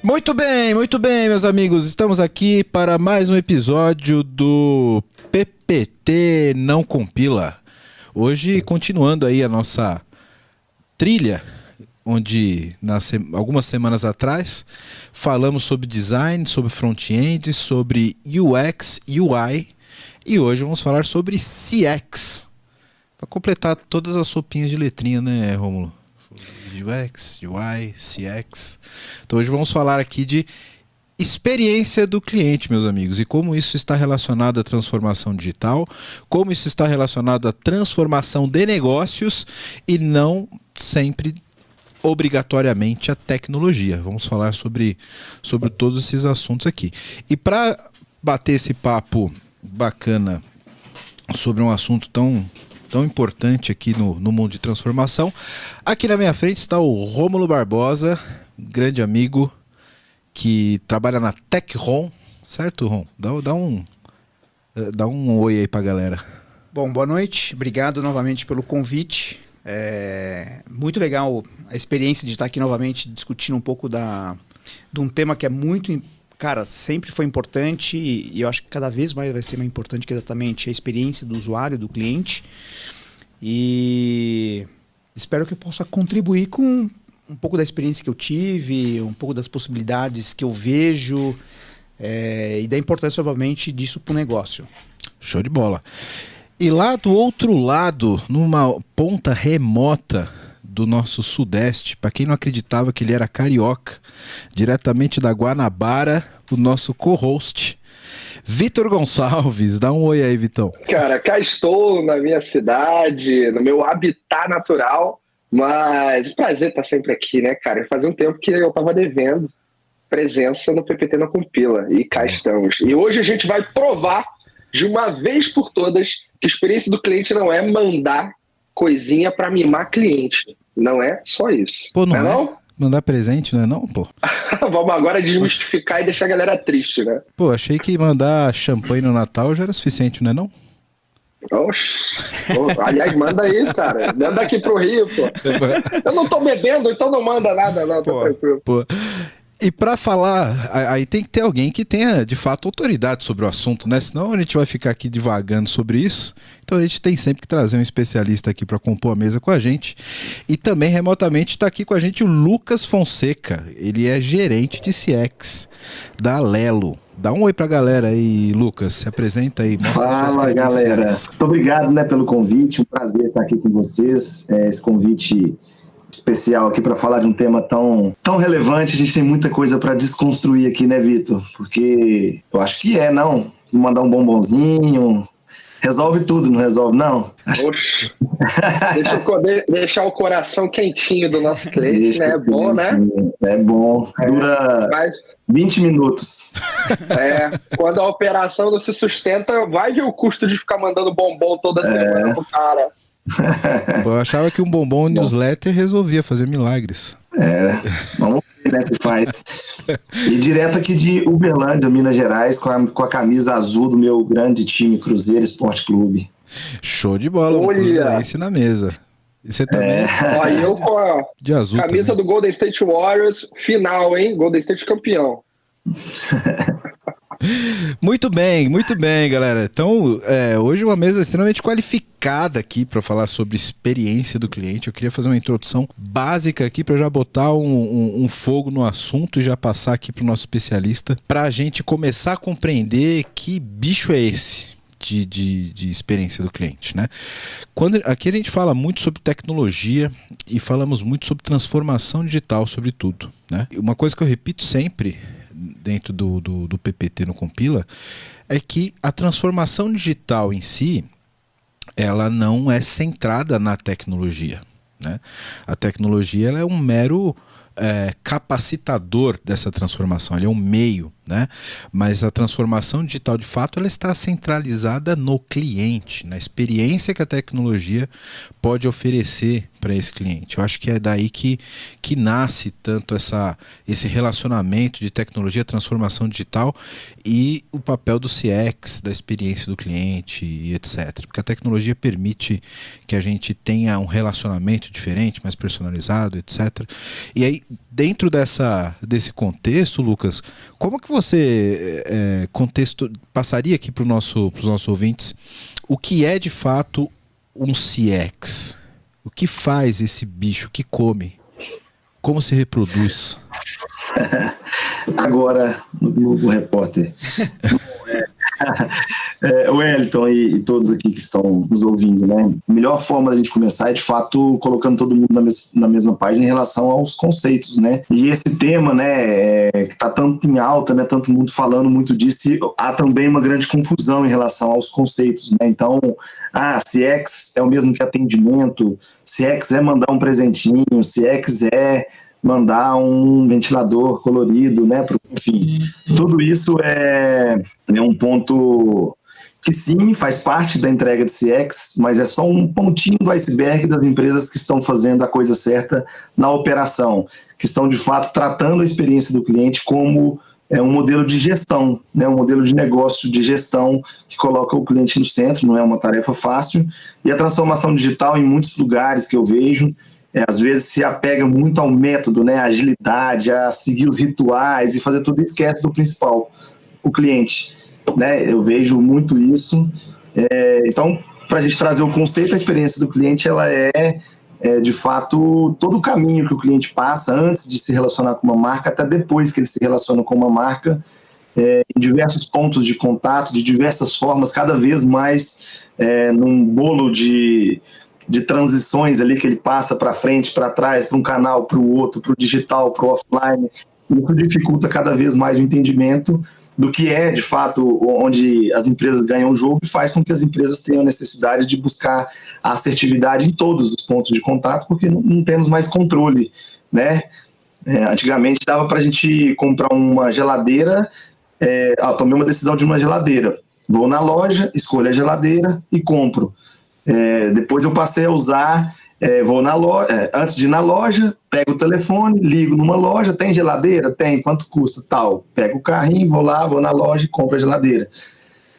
Muito bem, meus amigos. Estamos aqui para mais um episódio do PPT Não Compila. Hoje, continuando aí a nossa trilha, onde algumas semanas atrás falamos sobre design, sobre front-end, sobre UX, UI, e hoje vamos falar sobre CX. Para completar todas as sopinhas de letrinha, né, Rômulo? UX, UI, CX. Então hoje vamos falar aqui de experiência do cliente, meus amigos, e como isso está relacionado à transformação digital, como isso está relacionado à transformação de negócios e não sempre obrigatoriamente a tecnologia. Vamos falar sobre todos esses assuntos aqui. E para bater esse papo bacana sobre um assunto tão importante aqui no mundo de transformação, aqui na minha frente está o Rômulo Barbosa, grande amigo que trabalha na TechRom, certo, Rom? Dá um oi aí pra galera. Bom, boa noite, obrigado novamente pelo convite. Muito legal a experiência de estar aqui novamente discutindo um pouco de um tema que é muito, cara, sempre foi importante e eu acho que cada vez mais vai ser mais importante, que exatamente a experiência do usuário, do cliente. E espero que eu possa contribuir com um pouco da experiência que eu tive, um pouco das possibilidades que eu vejo e da importância, obviamente, disso para o negócio. Show de bola. E lá do outro lado, numa ponta remota do nosso sudeste, para quem não acreditava que ele era carioca, diretamente da Guanabara, o nosso co-host, Vitor Gonçalves. Dá um oi aí, Vitão. Cara, cá estou na minha cidade, no meu habitat natural, mas prazer estar sempre aqui, né, cara? Fazia um tempo que eu estava devendo presença no PPT Não Compila, e cá estamos. E hoje a gente vai provar de uma vez por todas que a experiência do cliente não é mandar coisinha para mimar cliente. Não é só isso. Pô, não é não? Mandar presente, não é não, pô? Vamos agora desmistificar e deixar a galera triste, né? Pô, achei que mandar champanhe no Natal já era suficiente, não é não? Oxi. Aliás, manda aí, cara. Manda aqui pro Rio, pô. Eu não tô bebendo, então não manda nada, não. Tô tranquilo. Pô. E para falar, aí tem que ter alguém que tenha, de fato, autoridade sobre o assunto, né? Senão a gente vai ficar aqui divagando sobre isso. Então a gente tem sempre que trazer um especialista aqui para compor a mesa com a gente. E também, remotamente, está aqui com a gente o Lucas Fonseca. Ele é gerente de CX da Alelo. Dá um oi pra galera aí, Lucas. Se apresenta aí. Fala, galera. Muito obrigado, né, pelo convite. Um prazer estar aqui com vocês. Esse convite especial aqui para falar de um tema tão relevante. A gente tem muita coisa para desconstruir aqui, né, Vitor? Porque eu acho que não mandar um bombonzinho resolve tudo, não resolve, não? Oxe. Deixar o coração quentinho do nosso cliente, né? É bom, né? É bom. Dura 20 minutos. Quando a operação não se sustenta, vai ver o custo de ficar mandando bombom toda semana pro cara. Eu achava que um bombom newsletter resolvia fazer milagres. Vamos ver, né, que faz. E direto aqui de Uberlândia, Minas Gerais, com a camisa azul do meu grande time Cruzeiro Esporte Clube. Show de bola, um cruzeirense na mesa. E você também? Eu com a de azul camisa também. Do Golden State Warriors, final, hein? Golden State campeão. Muito bem, galera. Então, hoje uma mesa extremamente qualificada aqui para falar sobre experiência do cliente. Eu queria fazer uma introdução básica aqui para já botar um fogo no assunto e já passar aqui para o nosso especialista para a gente começar a compreender que bicho é esse de experiência do cliente, né? Aqui a gente fala muito sobre tecnologia e falamos muito sobre transformação digital, sobretudo, né? Uma coisa que eu repito sempre dentro do PPT no Compila é que a transformação digital em si, ela não é centrada na tecnologia, né? A tecnologia ela é um mero capacitador dessa transformação, ele é um meio, né? Mas a transformação digital, de fato, ela está centralizada no cliente, na experiência que a tecnologia pode oferecer para esse cliente. Eu acho que é daí que nasce tanto esse relacionamento de tecnologia, transformação digital e o papel do CX, da experiência do cliente e etc. Porque a tecnologia permite que a gente tenha um relacionamento diferente, mais personalizado, etc. E aí, dentro desse contexto, Lucas, como que você passaria aqui para os nossos ouvintes o que é de fato um CX? O que faz esse bicho? O que come? Como se reproduz? Agora, no Globo Repórter. O Wellington e todos aqui que estão nos ouvindo, né? A melhor forma da gente começar é, de fato, colocando todo mundo na mesma página em relação aos conceitos, né? E esse tema, né, que está tanto em alta, né, tanto mundo falando muito disso, e há também uma grande confusão em relação aos conceitos, né? Então, CX é o mesmo que atendimento, CX é mandar um presentinho, CX é mandar um ventilador colorido, né? Enfim, tudo isso é um ponto que sim, faz parte da entrega de CX, mas é só um pontinho do iceberg das empresas que estão fazendo a coisa certa na operação, que estão de fato tratando a experiência do cliente como um modelo de gestão, né? Um modelo de negócio de gestão que coloca o cliente no centro, não é uma tarefa fácil, e a transformação digital em muitos lugares que eu vejo, às vezes se apega muito ao método, né, a agilidade, a seguir os rituais e fazer tudo e esquece do principal, o cliente, né? Eu vejo muito isso. Então, para a gente trazer o conceito, a experiência do cliente, ela é de fato todo o caminho que o cliente passa antes de se relacionar com uma marca, até depois que ele se relaciona com uma marca, em diversos pontos de contato, de diversas formas, cada vez mais num bolo de transições ali que ele passa para frente, para trás, para um canal, para o outro, para o digital, para o offline. Isso dificulta cada vez mais o entendimento do que é, de fato, onde as empresas ganham o jogo e faz com que as empresas tenham a necessidade de buscar a assertividade em todos os pontos de contato, porque não temos mais controle, né? Antigamente dava para a gente comprar uma geladeira, tomei uma decisão de uma geladeira, vou na loja, escolho a geladeira e compro. Depois eu passei a usar, vou na loja, antes de ir na loja, pego o telefone, ligo numa loja, tem geladeira? Tem, quanto custa? Tal. Pego o carrinho, vou na loja e compro a geladeira.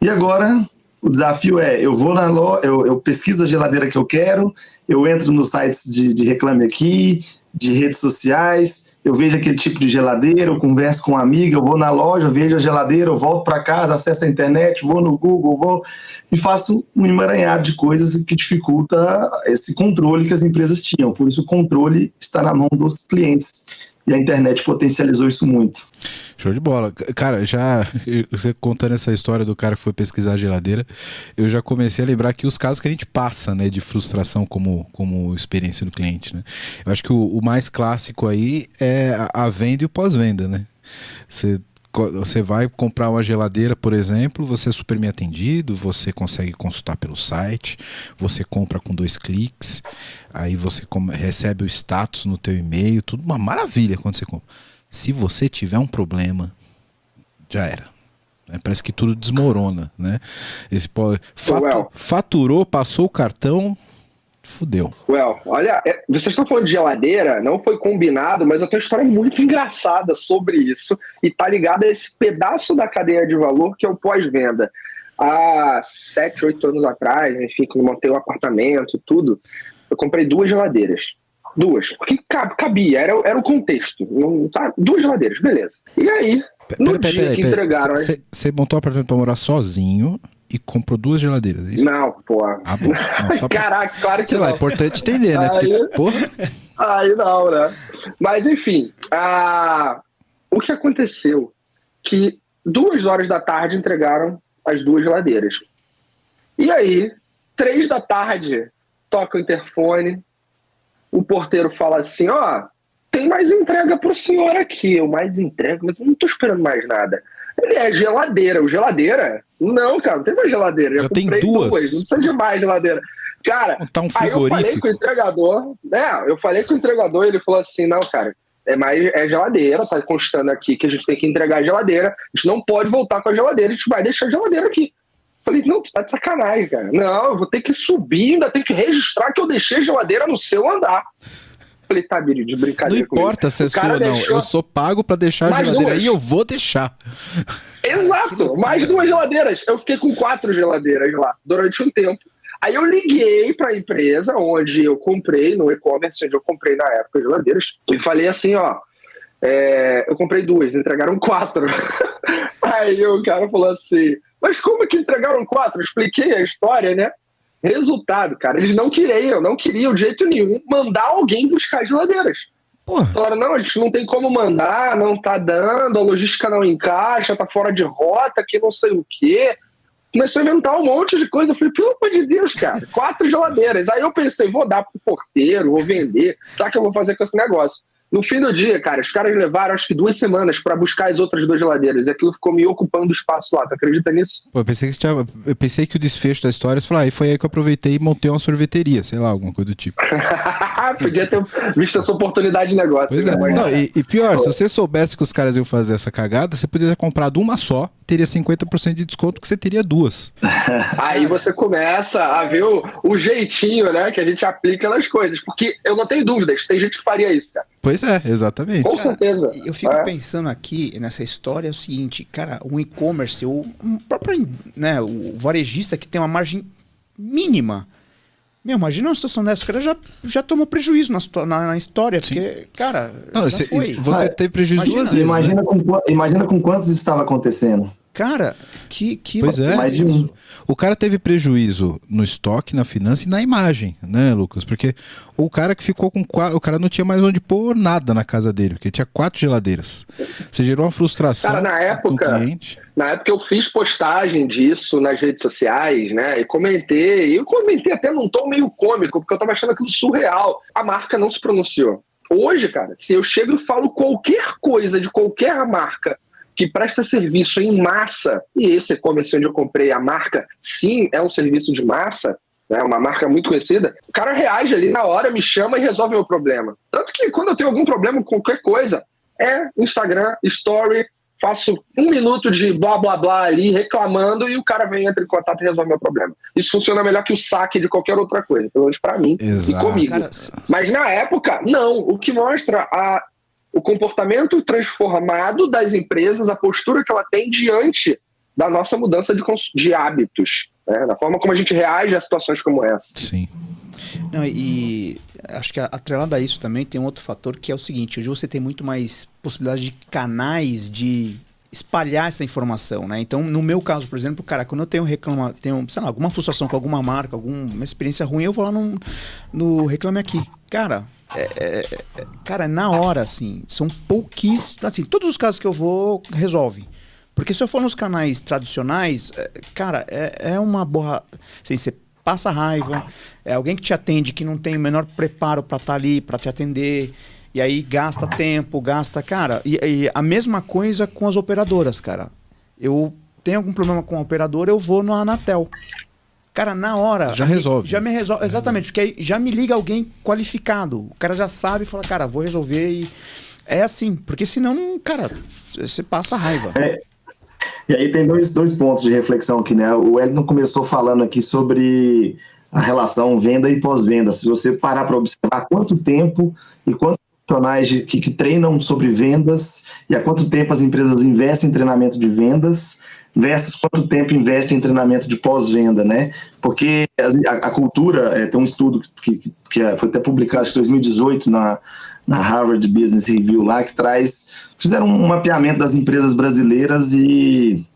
E agora o desafio eu vou na loja, eu pesquiso a geladeira que eu quero, eu entro nos sites de Reclame Aqui, de redes sociais, eu vejo aquele tipo de geladeira, eu converso com uma amiga, eu vou na loja, vejo a geladeira, eu volto para casa, acesso a internet, vou no Google, e faço um emaranhado de coisas que dificulta esse controle que as empresas tinham. Por isso o controle está na mão dos clientes. E a internet potencializou isso muito. Show de bola. Cara, você contando essa história do cara que foi pesquisar a geladeira, eu já comecei a lembrar que os casos que a gente passa, né, de frustração como experiência do cliente, né? Eu acho que o mais clássico aí é a venda e o pós-venda, né? Você vai comprar uma geladeira, por exemplo, você é super bem atendido, você consegue consultar pelo site, você compra com 2 cliques, aí você recebe o status no teu e-mail, tudo uma maravilha quando você compra. Se você tiver um problema, já era. Parece que tudo desmorona, né? Faturou, passou o cartão, fudeu. Olha, vocês estão falando de geladeira, não foi combinado, mas eu tenho uma história muito engraçada sobre isso e tá ligada a esse pedaço da cadeia de valor que é o pós-venda. Há 7, 8 anos atrás, enfim, quando montei um apartamento e tudo, eu comprei 2 geladeiras. 2, porque cabia, era o contexto. Não, tá, 2 geladeiras, beleza. E aí, no dia que entregaram... Você montou o apartamento pra morar sozinho e comprou 2 geladeiras, é isso? Não, pô. Não, caraca, claro que sei não. lá, é importante entender, né? Porque, porra... Aí não, né? Mas, enfim, o que aconteceu? Que 2 horas da tarde entregaram as 2 geladeiras. E aí, 3 da tarde, toca o interfone, o porteiro fala assim, tem mais entrega pro senhor aqui. Mais entrega? Mas eu não tô esperando mais nada. Ele geladeira. O geladeira? Não, cara, não tem mais geladeira. Já tem 2. Não precisa de mais geladeira. Cara, tá um aí eu falei com o entregador, ele falou assim, não, cara, é geladeira, tá constando aqui que a gente tem que entregar a geladeira, a gente não pode voltar com a geladeira, a gente vai deixar a geladeira aqui. Falei, não, tu tá de sacanagem, cara. Não, eu vou ter que subir, ainda tenho que registrar que eu deixei a geladeira no seu andar. Falei, tá, Biri, de brincadeira. Não importa se é sua ou não, eu sou pago pra deixar a geladeira aí, eu vou deixar. Exato, mais 2 geladeiras. Eu fiquei com 4 geladeiras lá durante um tempo. Aí eu liguei pra empresa onde eu comprei, no e-commerce, onde eu comprei na época geladeiras, e falei assim, ó, eu comprei 2, entregaram 4. Aí o cara falou assim, mas como que entregaram 4? Eu expliquei a história, né? Resultado, cara, eles não queriam de jeito nenhum mandar alguém buscar as geladeiras. Falaram, não, a gente não tem como mandar, não tá dando, a logística não encaixa, tá fora de rota, que não sei o quê. Começou a inventar um monte de coisa. Eu falei, pelo amor de Deus, cara, 4 geladeiras. Aí eu pensei, vou dar pro porteiro, vou vender. Sabe o que eu vou fazer com esse negócio? No fim do dia, cara, os caras levaram acho que 2 semanas pra buscar as outras 2 geladeiras. E aquilo ficou me ocupando espaço lá. Tu acredita nisso? Pô, eu pensei que o desfecho da história, você falou, aí foi aí que eu aproveitei e montei uma sorveteria, sei lá, alguma coisa do tipo. Podia ter visto essa oportunidade de negócio. Pois é. Não, e pior, se você soubesse que os caras iam fazer essa cagada, você poderia ter comprado uma só, teria 50% de desconto, que você teria 2. Aí você começa a ver o jeitinho, né, que a gente aplica nas coisas. Porque eu não tenho dúvidas, tem gente que faria isso, cara. Pois é, exatamente. Com certeza. Eu fico pensando aqui nessa história, é o seguinte, cara, o e-commerce, o próprio, né, o varejista que tem uma margem mínima. Meu, imagina uma situação dessa, o cara já tomou prejuízo na história, porque, cara, não, você teve prejuízo 2 vezes. Imagina com quantos isso estava acontecendo. Cara, que pois é. Mais de um. O cara teve prejuízo no estoque, na finança e na imagem, né, Lucas? Porque o cara que ficou com 4, o cara não tinha mais onde pôr nada na casa dele, porque tinha 4 geladeiras. Você gerou uma frustração. Cara, na época eu fiz postagem disso nas redes sociais, né? E comentei até num tom meio cômico, porque eu tava achando aquilo surreal. A marca não se pronunciou. Hoje, cara, se eu chego e falo qualquer coisa de qualquer marca que presta serviço em massa, e esse e-commerce onde eu comprei a marca, sim, é um serviço de massa, né, uma marca muito conhecida, o cara reage ali na hora, me chama e resolve o meu problema. Tanto que quando eu tenho algum problema com qualquer coisa, Instagram, Story, faço 1 minuto de blá blá blá ali, reclamando, e o cara vem, entra em contato e resolve meu problema. Isso funciona melhor que o saque de qualquer outra coisa, pelo menos pra mim. Exato. E comigo. Cara, mas na época, não. O que mostra o comportamento transformado das empresas, a postura que ela tem diante da nossa mudança de hábitos, né? Da forma como a gente reage a situações como essa. Sim. Não, e acho que atrelado a isso também tem um outro fator que é o seguinte, hoje você tem muito mais possibilidade de canais de espalhar essa informação, né? Então, no meu caso, por exemplo, cara, quando eu tenho sei lá, alguma frustração com alguma marca, alguma experiência ruim, eu vou lá no Reclame Aqui. Cara, cara, na hora, assim, são pouquíssimos, assim, todos os casos que eu vou, resolve. Porque se eu for nos canais tradicionais, cara, é uma borra, assim, você passa raiva, é alguém que te atende que não tem o menor preparo para estar ali, para te atender, e aí gasta tempo, cara, e a mesma coisa com as operadoras, cara. Eu tenho algum problema com a operadora, eu vou no Anatel. Cara, na hora... Já resolve. Já me resolve, exatamente, porque aí já me liga alguém qualificado. O cara já sabe e fala, cara, vou resolver e... É assim, porque senão, cara, você passa raiva. E aí tem dois pontos de reflexão aqui, né? O Wellington começou falando aqui sobre a relação venda e pós-venda. Se você parar para observar quanto tempo e quantos profissionais que treinam sobre vendas e há quanto tempo as empresas investem em treinamento de vendas versus quanto tempo investem em treinamento de pós-venda, né? Porque a cultura, tem um estudo que foi até publicado em 2018 na Harvard Business Review lá, que fizeram um mapeamento das empresas brasileiras e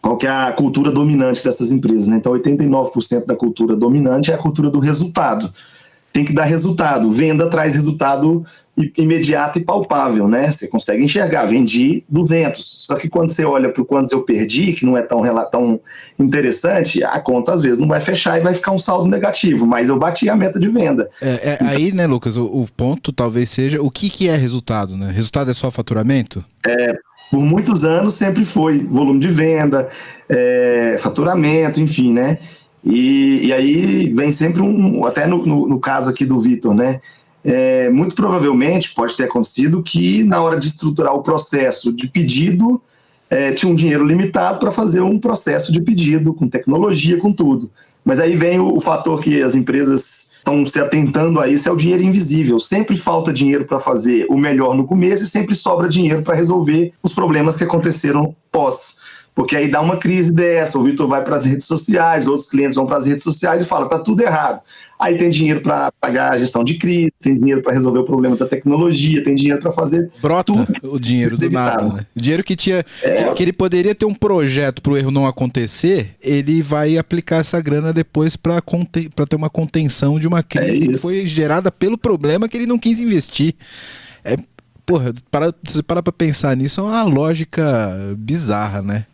qual que é a cultura dominante dessas empresas, né? Então 89% da cultura dominante é a cultura do resultado. Tem que dar resultado. Venda traz resultado imediato e palpável, né? Você consegue enxergar, vendi 200. Só que quando você olha para o quantos eu perdi, que não é tão interessante, a conta às vezes não vai fechar e vai ficar um saldo negativo, mas eu bati a meta de venda. Aí, né, Lucas, o ponto talvez seja o que é resultado, né? Resultado é só faturamento? Por muitos anos sempre foi volume de venda, faturamento, enfim, né? E aí vem sempre até no caso aqui do Vitor, né? muito provavelmente pode ter acontecido que na hora de estruturar o processo de pedido, tinha um dinheiro limitado para fazer um processo de pedido, com tecnologia, com tudo. Mas aí vem o fator que as empresas estão se atentando a isso, é o dinheiro invisível. Sempre falta dinheiro para fazer o melhor no começo e sempre sobra dinheiro para resolver os problemas que aconteceram pós. Porque aí dá uma crise dessa, o Vitor vai para as redes sociais, outros clientes vão para as redes sociais e falam, tá tudo errado. Aí tem dinheiro para pagar a gestão de crise, tem dinheiro para resolver o problema da tecnologia, tem dinheiro para fazer brota tudo. O dinheiro do nada, né? O dinheiro que tinha, que ele poderia ter um projeto para o erro não acontecer, ele vai aplicar essa grana depois para ter uma contenção de uma crise que foi gerada pelo problema que ele não quis investir. Porra, se você parar pra pensar nisso, é uma lógica bizarra, né?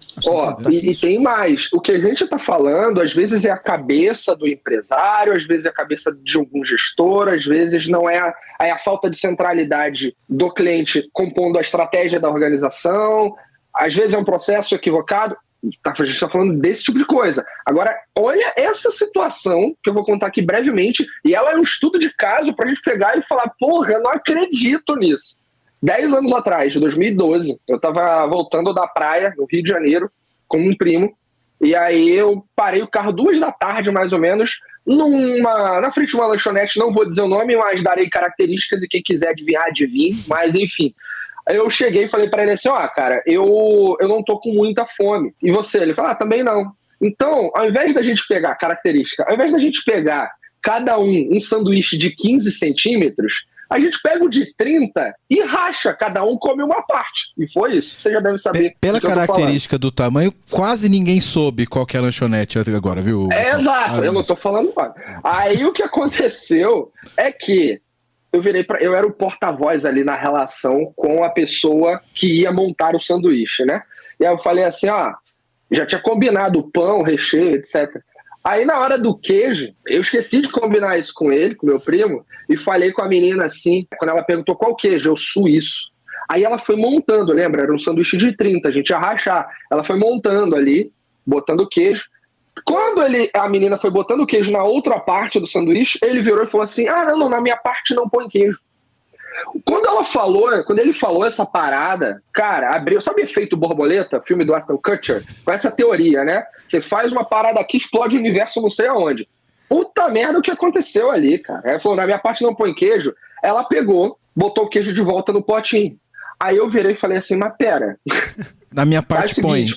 E tem mais. O que a gente tá falando, às vezes é a cabeça do empresário, às vezes é a cabeça de algum gestor, às vezes não é a falta de centralidade do cliente compondo a estratégia da organização, às vezes é um processo equivocado. A gente está falando desse tipo de coisa. Agora, olha essa situação que eu vou contar aqui brevemente, e ela é um estudo de caso pra gente pegar e falar, porra, eu não acredito nisso. 10 anos atrás, de 2012, eu tava voltando da praia, no Rio de Janeiro, com um primo, e aí eu parei o carro 2 da tarde, mais ou menos, na frente de uma lanchonete, não vou dizer o nome, mas darei características e quem quiser adivinhar, adivinhe, mas enfim. Aí eu cheguei e falei pra ele assim, cara, eu não tô com muita fome. E você? Ele falou, também não. Então, ao invés da gente pegar característica, ao invés da gente pegar cada um sanduíche de 15 centímetros, a gente pega o de 30 e racha, cada um come uma parte. E foi isso. Você já deve saber. Pela característica do tamanho, quase ninguém soube qual que é a lanchonete agora, viu? Exato, eu não tô falando nada. Aí o que aconteceu é que eu era o porta-voz ali na relação com a pessoa que ia montar o sanduíche, né? E aí eu falei assim, já tinha combinado o pão, o recheio, etc. Aí na hora do queijo, eu esqueci de combinar isso com ele, com meu primo, e falei com a menina assim, quando ela perguntou qual queijo, eu suíço. Aí ela foi montando, lembra? Era um sanduíche de 30, a gente ia rachar. Ela foi montando ali, botando o queijo. Quando a menina foi botando o queijo na outra parte do sanduíche, ele virou e falou assim, não, na minha parte não põe queijo. Quando ele falou essa parada, cara, abriu, sabe efeito borboleta, filme do Aston Kutcher? Com essa teoria, né? Você faz uma parada aqui, explode o universo não sei aonde. Puta merda o que aconteceu ali, cara. Ela falou, na minha parte não põe queijo. Ela pegou, botou o queijo de volta no potinho. Aí eu virei e falei assim, mas pera. Na minha parte põe.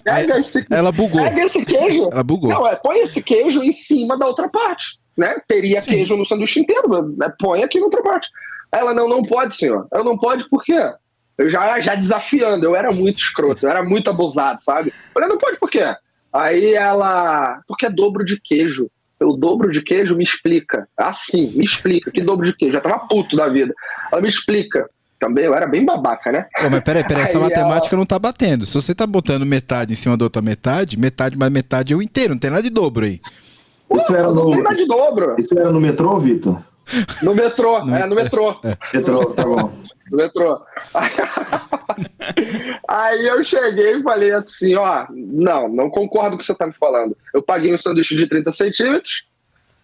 Ela bugou. Pega esse queijo. Ela bugou. Não, põe esse queijo em cima da outra parte, né? Teria queijo no sanduíche inteiro, põe aqui na outra parte. Ela, não pode, senhor. Ela não pode por quê? Eu já desafiando, eu era muito escroto, eu era muito abusado, sabe? Eu falei, não pode por quê? Aí ela, porque é dobro de queijo. O dobro de queijo me explica. Assim, me explica, que dobro de queijo? Já tava puto da vida. Ela me explica. Também eu era bem babaca, né? Pô, mas peraí, essa matemática não tá batendo. Se você tá botando metade em cima da outra metade mais metade é o inteiro, não tem nada de dobro aí. Isso era não tem nada de dobro. Isso era no metrô, Vitor? No metrô, no metrô. Metrô, tá bom. No metrô. Aí eu cheguei e falei assim, não concordo com o que você tá me falando. Eu paguei um sanduíche de 30 centímetros,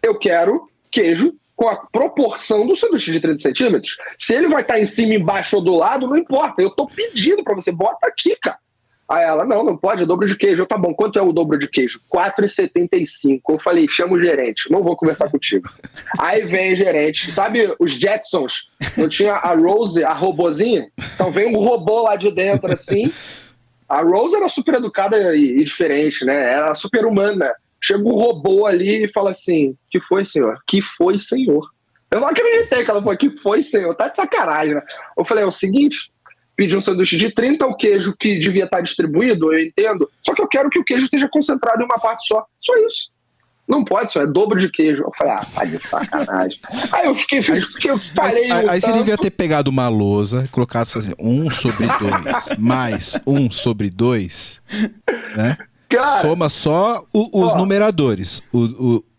eu quero queijo com a proporção do sanduíche de 30 centímetros. Se ele vai estar em cima, embaixo ou do lado, não importa. Eu tô pedindo pra você, bota aqui, cara. Aí ela, não pode, é dobro de queijo. Eu, tá bom, quanto é o dobro de queijo? R$4,75. Eu falei, chama o gerente, não vou conversar contigo. Aí vem o gerente, sabe os Jetsons? Não tinha a Rose, a robozinha? Então vem um robô lá de dentro, assim. A Rose era super educada e diferente, né? Era super humana. Chega um robô ali e fala assim, que foi, senhor? Que foi, senhor? Eu não acreditei que ela falou, que foi, senhor? Tá de sacanagem, né? Eu falei, é o seguinte... Pedi um sanduíche de 30, o queijo que devia estar distribuído, eu entendo. Só que eu quero que o queijo esteja concentrado em uma parte só. Só isso. Não pode, só é dobro de queijo. Eu falei, tá de sacanagem. Aí eu parei. Aí você devia ter pegado uma lousa, colocado assim, 1/2 mais 1/2, né? Cara, soma só os numeradores.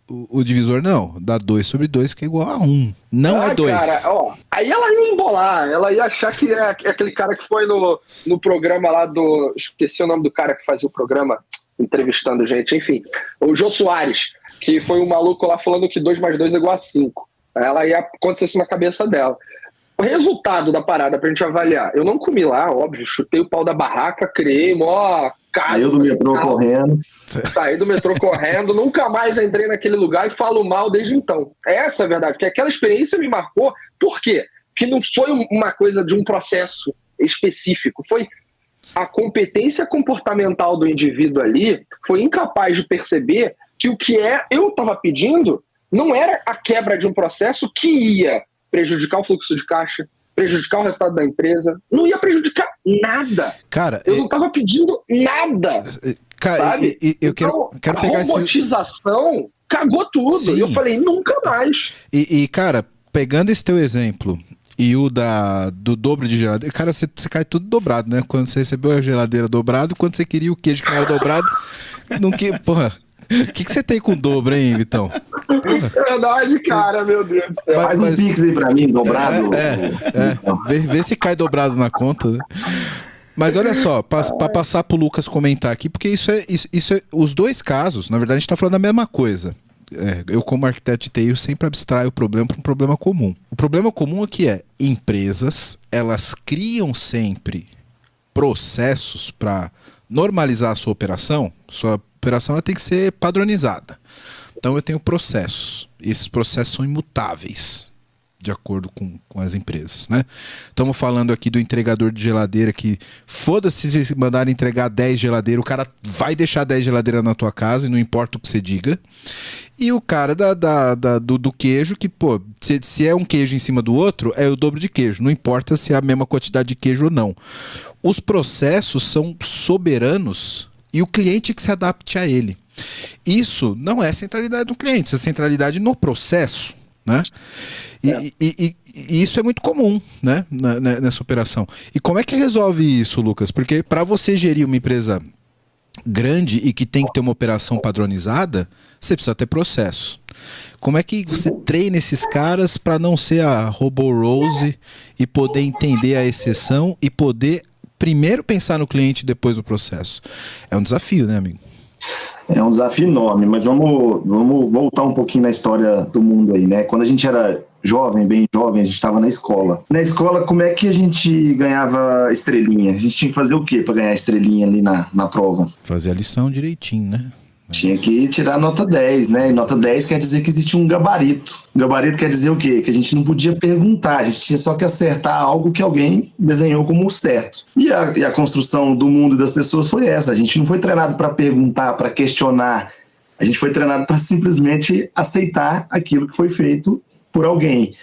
O divisor não, dá 2/2 que é igual a 1. Não é 2. Cara, aí ela ia embolar, ela ia achar que é aquele cara que foi no programa lá do... Esqueci o nome do cara que fazia o programa, entrevistando gente, enfim. O Jô Soares, que foi um maluco lá falando que 2 mais 2 é igual a 5. ela ia acontecer isso na cabeça dela. O resultado da parada pra gente avaliar, eu não comi lá, óbvio, chutei o pau da barraca, criei mó casa. Saiu do metrô correndo. Saí do metrô correndo, nunca mais entrei naquele lugar e falo mal desde então. Essa é a verdade, porque aquela experiência me marcou. Por quê? Porque não foi uma coisa de um processo específico, foi a competência comportamental do indivíduo ali, foi incapaz de perceber que o que eu estava pedindo não era a quebra de um processo que ia prejudicar o fluxo de caixa, prejudicar o resultado da empresa, não ia prejudicar nada. Cara, eu não estava pedindo nada. Cara, sabe? eu então, quero a pegar robotização cagou tudo. Sim. E eu falei, nunca mais. Cara, pegando esse teu exemplo e o do dobro de geladeira, cara, você cai tudo dobrado, né? Quando você recebeu a geladeira dobrado, quando você queria o queijo que não era dobrado, porra. O que você tem com o dobro, hein, Vitão? É verdade, cara, meu Deus do céu. Faz um pix aí pra mim, dobrado. Vê se cai dobrado na conta, né? Mas olha só, para passar pro Lucas comentar aqui, porque isso é os dois casos, na verdade a gente tá falando da mesma coisa. Eu como arquiteto de TI, eu sempre abstraio o problema para um problema comum. O problema comum aqui é empresas, elas criam sempre processos para normalizar a sua operação. Sua operação ela tem que ser padronizada. Então eu tenho processos. Esses processos são imutáveis, de acordo com as empresas, né? Estamos falando aqui do entregador de geladeira que, foda-se se mandar entregar 10 geladeiras, o cara vai deixar 10 geladeiras na tua casa e não importa o que você diga. E o cara do queijo que, pô, se é um queijo em cima do outro, é o dobro de queijo. Não importa se é a mesma quantidade de queijo ou não. Os processos são soberanos e o cliente que se adapte a ele. Isso não é centralidade do cliente, isso é centralidade no processo, né? E isso é muito comum, né, nessa operação. E como é que resolve isso, Lucas? Porque para você gerir uma empresa grande e que tem que ter uma operação padronizada, você precisa ter processo. Como é que você treina esses caras para não ser a Robo Rose e poder entender a exceção e poder primeiro pensar no cliente e depois no processo? É um desafio, né, amigo? É um desafio enorme, mas vamos voltar um pouquinho na história do mundo aí, né? Quando a gente era jovem, bem jovem, a gente estava na escola. Na escola, como é que a gente ganhava estrelinha? A gente tinha que fazer o quê para ganhar estrelinha ali na prova? Fazer a lição direitinho, né? Tinha que tirar nota 10, né? E nota 10 quer dizer que existe um gabarito. Gabarito quer dizer o quê? Que a gente não podia perguntar, a gente tinha só que acertar algo que alguém desenhou como certo. E a construção do mundo e das pessoas foi essa. A gente não foi treinado para perguntar, para questionar. A gente foi treinado para simplesmente aceitar aquilo que foi feito por alguém.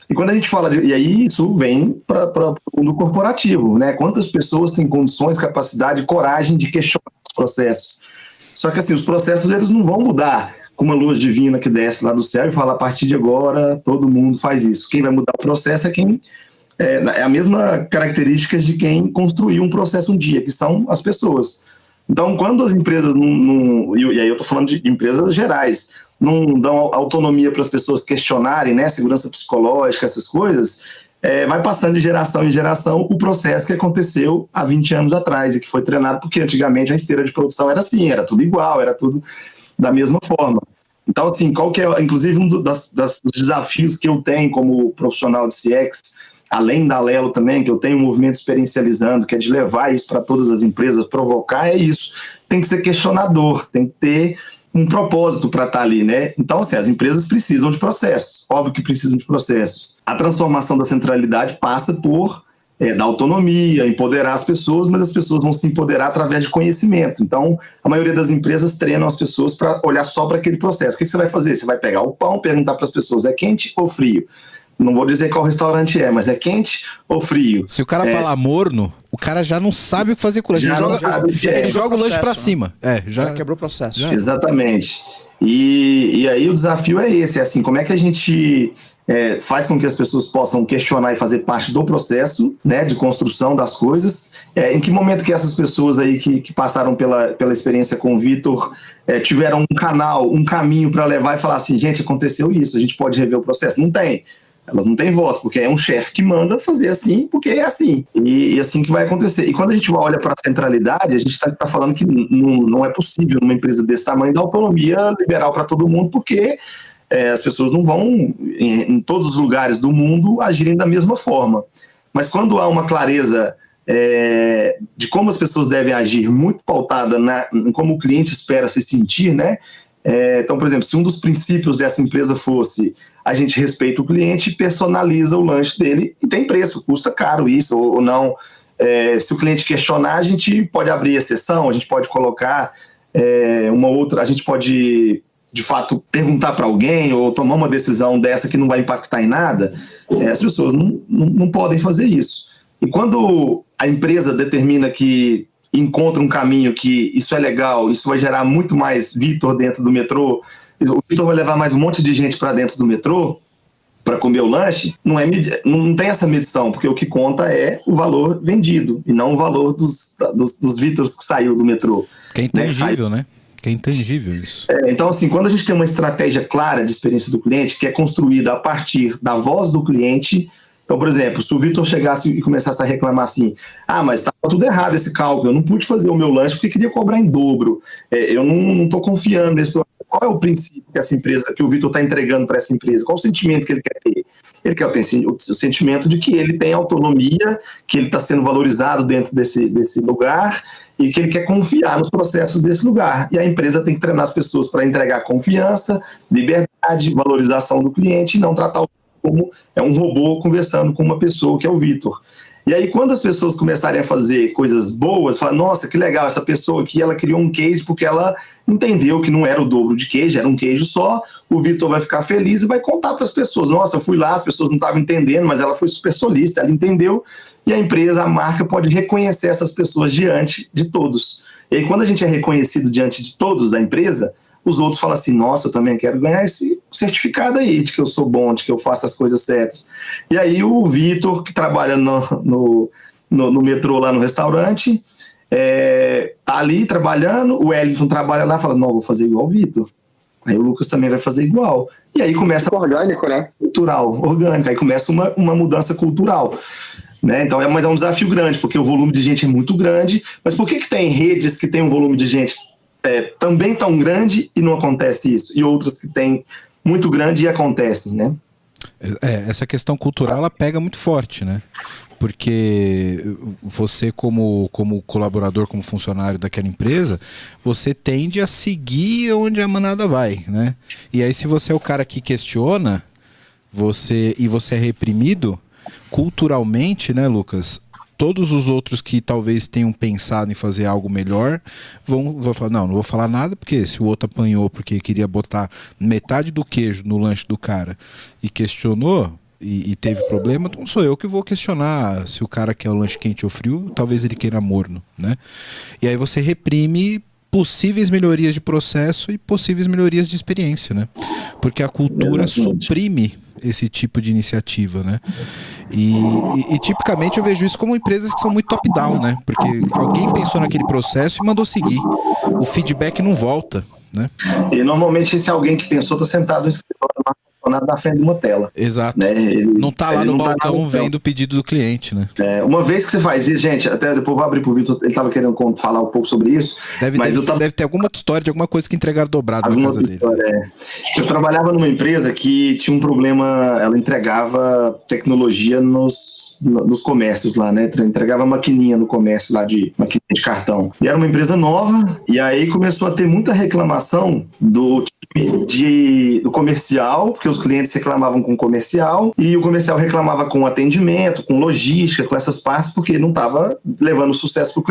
E quando a gente fala e aí isso vem para o mundo corporativo, né? Quantas pessoas têm condições, capacidade, coragem de questionar os processos? Só que assim, os processos eles não vão mudar com uma luz divina que desce lá do céu e fala, a partir de agora todo mundo faz isso. Quem vai mudar o processo é quem é a mesma característica de quem construiu um processo um dia, que são as pessoas. Então, quando as empresas e aí eu estou falando de empresas gerais, não dão autonomia para as pessoas questionarem, né, segurança psicológica, essas coisas, vai passando de geração em geração o processo que aconteceu há 20 anos atrás e que foi treinado porque antigamente a esteira de produção era assim, era tudo igual, era tudo da mesma forma. Então, assim, qual que é, inclusive, um dos desafios que eu tenho como profissional de CX, além da Lelo também, que eu tenho um movimento experiencializando, que é de levar isso para todas as empresas, provocar, é isso. Tem que ser questionador, tem que ter um propósito para estar ali, né? Então, assim, as empresas precisam de processos, óbvio que precisam de processos. A transformação da centralidade passa por dar autonomia, empoderar as pessoas, mas as pessoas vão se empoderar através de conhecimento. Então, a maioria das empresas treinam as pessoas para olhar só para aquele processo. O que você vai fazer? Você vai pegar o pão, perguntar para as pessoas, é quente ou frio? Não vou dizer qual restaurante é, mas é quente ou frio? Se o cara falar morno, o cara já não sabe o que fazer com o lanche. Ele joga o lanche pra cima. Já quebrou o processo. Exatamente. E aí o desafio é esse, assim, como é que a gente faz com que as pessoas possam questionar e fazer parte do processo, né, de construção das coisas. Em que momento que essas pessoas aí que passaram pela experiência com o Vitor tiveram um canal, um caminho para levar e falar assim, gente, aconteceu isso, a gente pode rever o processo? Não tem. Elas não têm voz, porque é um chefe que manda fazer assim, porque é assim. E assim que vai acontecer. E quando a gente olha para a centralidade, a gente está falando que não é possível numa empresa desse tamanho dar autonomia liberal para todo mundo, porque as pessoas não vão, em todos os lugares do mundo, agirem da mesma forma. Mas quando há uma clareza de como as pessoas devem agir, muito pautada em como o cliente espera se sentir, né? Então, por exemplo, se um dos princípios dessa empresa fosse a gente respeita o cliente e personaliza o lanche dele, e tem preço, custa caro isso, ou não. Se o cliente questionar, a gente pode abrir exceção, a gente pode colocar uma outra, a gente pode, de fato, perguntar para alguém ou tomar uma decisão dessa que não vai impactar em nada. As pessoas não podem fazer isso. E quando a empresa determina que encontra um caminho que isso é legal, isso vai gerar muito mais Vitor dentro do metrô, o Vitor vai levar mais um monte de gente para dentro do metrô para comer o lanche, não tem essa medição, porque o que conta é o valor vendido e não o valor dos Vitors que saiu do metrô. Que é intangível, né? Que é intangível isso. Então, assim, quando a gente tem uma estratégia clara de experiência do cliente, que é construída a partir da voz do cliente. Então, por exemplo, se o Vitor chegasse e começasse a reclamar assim, mas estava tudo errado esse cálculo, eu não pude fazer o meu lanche porque queria cobrar em dobro, eu não estou confiando nesse programa. Qual é o princípio que o Vitor está entregando para essa empresa? Qual o sentimento que ele quer ter? Ele quer ter o sentimento de que ele tem autonomia, que ele está sendo valorizado dentro desse lugar e que ele quer confiar nos processos desse lugar. E a empresa tem que treinar as pessoas para entregar confiança, liberdade, valorização do cliente e não tratar o como um robô conversando com uma pessoa que é o Vitor. E aí, quando as pessoas começarem a fazer coisas boas, falar, nossa, que legal, essa pessoa aqui, ela criou um case porque ela entendeu que não era o dobro de queijo, era um queijo só, o Vitor vai ficar feliz e vai contar para as pessoas, nossa, eu fui lá, as pessoas não estavam entendendo, mas ela foi super solista, ela entendeu, e a empresa, a marca pode reconhecer essas pessoas diante de todos. E aí, quando a gente é reconhecido diante de todos da empresa, os outros falam assim, nossa, eu também quero ganhar esse certificado aí, de que eu sou bom, de que eu faço as coisas certas. E aí o Vitor, que trabalha no metrô lá no restaurante, tá ali trabalhando, o Wellington trabalha lá e fala, não, vou fazer igual o Vitor. Aí o Lucas também vai fazer igual. E aí começa... Orgânico, né? Cultural, orgânico. Aí começa uma mudança cultural. Né? Então, mas é um desafio grande, porque o volume de gente é muito grande. Mas por que tem redes que tem um volume de gente também tão grande e não acontece isso, e outras que tem muito grande e acontecem, né? Essa questão cultural, ela pega muito forte, né? Porque você como colaborador, como funcionário daquela empresa, você tende a seguir onde a manada vai, né? E aí, se você é o cara que questiona, você é reprimido, culturalmente, né, Lucas? Todos os outros que talvez tenham pensado em fazer algo melhor vão falar, não vou falar nada, porque se o outro apanhou porque queria botar metade do queijo no lanche do cara e questionou e teve problema, então sou eu que vou questionar se o cara quer o lanche quente ou frio, talvez ele queira morno, né? E aí você reprime possíveis melhorias de processo e possíveis melhorias de experiência, né? Porque a cultura suprime esse tipo de iniciativa, né? E tipicamente eu vejo isso como empresas que são muito top-down, né? Porque alguém pensou naquele processo e mandou seguir. O feedback não volta, né? E normalmente esse alguém que pensou está sentado no escritório na frente de uma tela. Exato. Né? Não está lá no balcão vendo o pedido do cliente, né? Uma vez que você faz isso, gente, até depois vou abrir pro Vitor, ele estava querendo falar um pouco sobre isso. Deve ter alguma história de alguma coisa que entregaram dobrado na casa dele. Eu trabalhava numa empresa que tinha um problema, ela entregava tecnologia nos comércios lá, né? Entregava maquininha no comércio lá, de maquininha de cartão. E era uma empresa nova, e aí começou a ter muita reclamação do comercial, porque os clientes reclamavam com o comercial, e o comercial reclamava com atendimento, com logística, com essas partes, porque não estava levando sucesso para o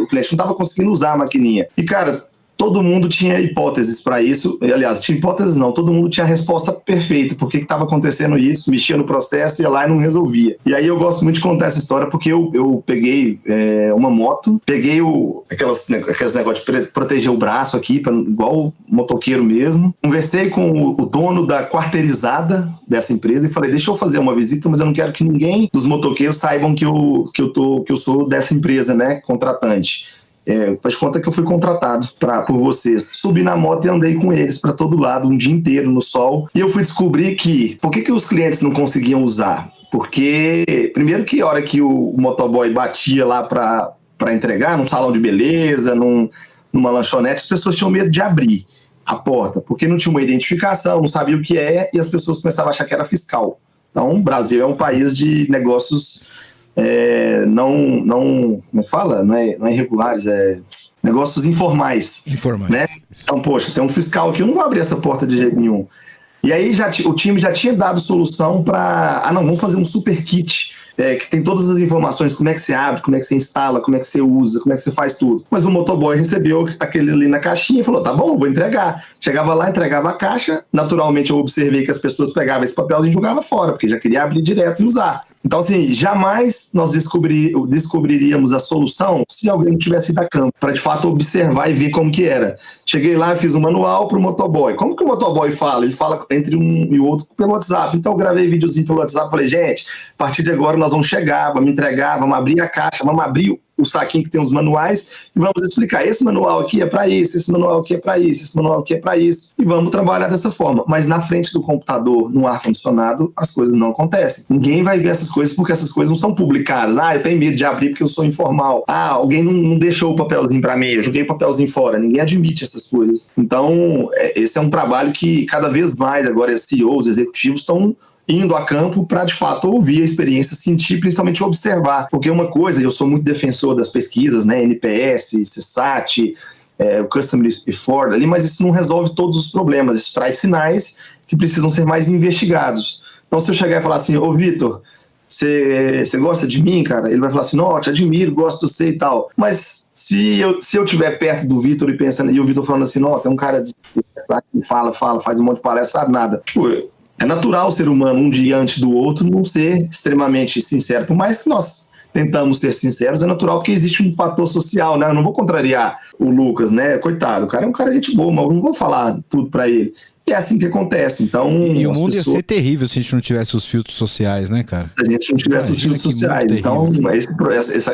cliente não estava conseguindo usar a maquininha. E, cara, todo mundo tinha hipóteses para isso, aliás, tinha hipóteses não, todo mundo tinha a resposta perfeita, por que estava acontecendo isso, mexia no processo, ia lá e não resolvia. E aí eu gosto muito de contar essa história, porque eu peguei uma moto, peguei aqueles negócios de proteger o braço aqui, igual motoqueiro mesmo, conversei com o dono da quarteirizada dessa empresa e falei, deixa eu fazer uma visita, mas eu não quero que ninguém dos motoqueiros saibam que eu sou dessa empresa, né, contratante. Faz conta que eu fui contratado por vocês. Subi na moto e andei com eles para todo lado, um dia inteiro no sol. E eu fui descobrir que... Por que os clientes não conseguiam usar? Porque, primeiro que a hora que o motoboy batia lá para entregar, num salão de beleza, numa lanchonete, as pessoas tinham medo de abrir. a porta, porque não tinha uma identificação, não sabia o que é, e as pessoas começavam a achar que era fiscal. Então, o Brasil é um país de negócios como é que fala? Não é irregulares, negócios informais. Né? Então, poxa, tem um fiscal aqui, eu não vou abrir essa porta de jeito nenhum. E aí o time já tinha dado solução para, vamos fazer um super kit, que tem todas as informações, como é que você abre, como é que você instala, como é que você usa, como é que você faz tudo. Mas o motoboy recebeu aquele ali na caixinha e falou, tá bom, vou entregar. Chegava lá, entregava a caixa, naturalmente eu observei que as pessoas pegavam esse papelzinho e jogavam fora, porque já queria abrir direto e usar. Então, assim, jamais nós descobriríamos a solução se alguém não tivesse ido a campo, para de fato observar e ver como que era. Cheguei lá e fiz um manual para o motoboy. Como que o motoboy fala? Ele fala entre um e o outro pelo WhatsApp. Então eu gravei videozinho pelo WhatsApp, falei, gente, a partir de agora nós vamos chegar, vamos entregar, vamos abrir a caixa, vamos abrir o saquinho que tem os manuais e vamos explicar, esse manual aqui é para isso, esse manual aqui é para isso, esse manual aqui é para isso, e vamos trabalhar dessa forma. Mas na frente do computador, no ar-condicionado, as coisas não acontecem. Ninguém vai ver essas coisas porque essas coisas não são publicadas. Eu tenho medo de abrir porque eu sou informal. Alguém não deixou o papelzinho para mim, eu joguei o papelzinho fora. Ninguém admite essas coisas. Então, esse é um trabalho que cada vez mais agora CEOs, executivos estão indo a campo para, de fato, ouvir a experiência, sentir, principalmente observar. Porque uma coisa, eu sou muito defensor das pesquisas, né, NPS, CSAT, o Customer Effort ali, mas isso não resolve todos os problemas, isso traz sinais que precisam ser mais investigados. Então, se eu chegar e falar assim, ô Vitor, você gosta de mim, cara? Ele vai falar assim, não, te admiro, gosto de você e tal. Mas se eu estiver perto do Vitor e pensando, e o Vitor falando assim, não, tem um cara que fala, faz um monte de palestra, sabe nada. É natural o ser humano, um diante do outro, não ser extremamente sincero. Por mais que nós tentamos ser sinceros, é natural porque existe um fator social, né? Eu não vou contrariar o Lucas, né? Coitado, o cara é um cara de gente boa, mas eu não vou falar tudo pra ele. E é assim que acontece. Então, e o mundo ia ser terrível se a gente não tivesse os filtros sociais, né, cara? Se a gente não tivesse os filtros sociais. Então,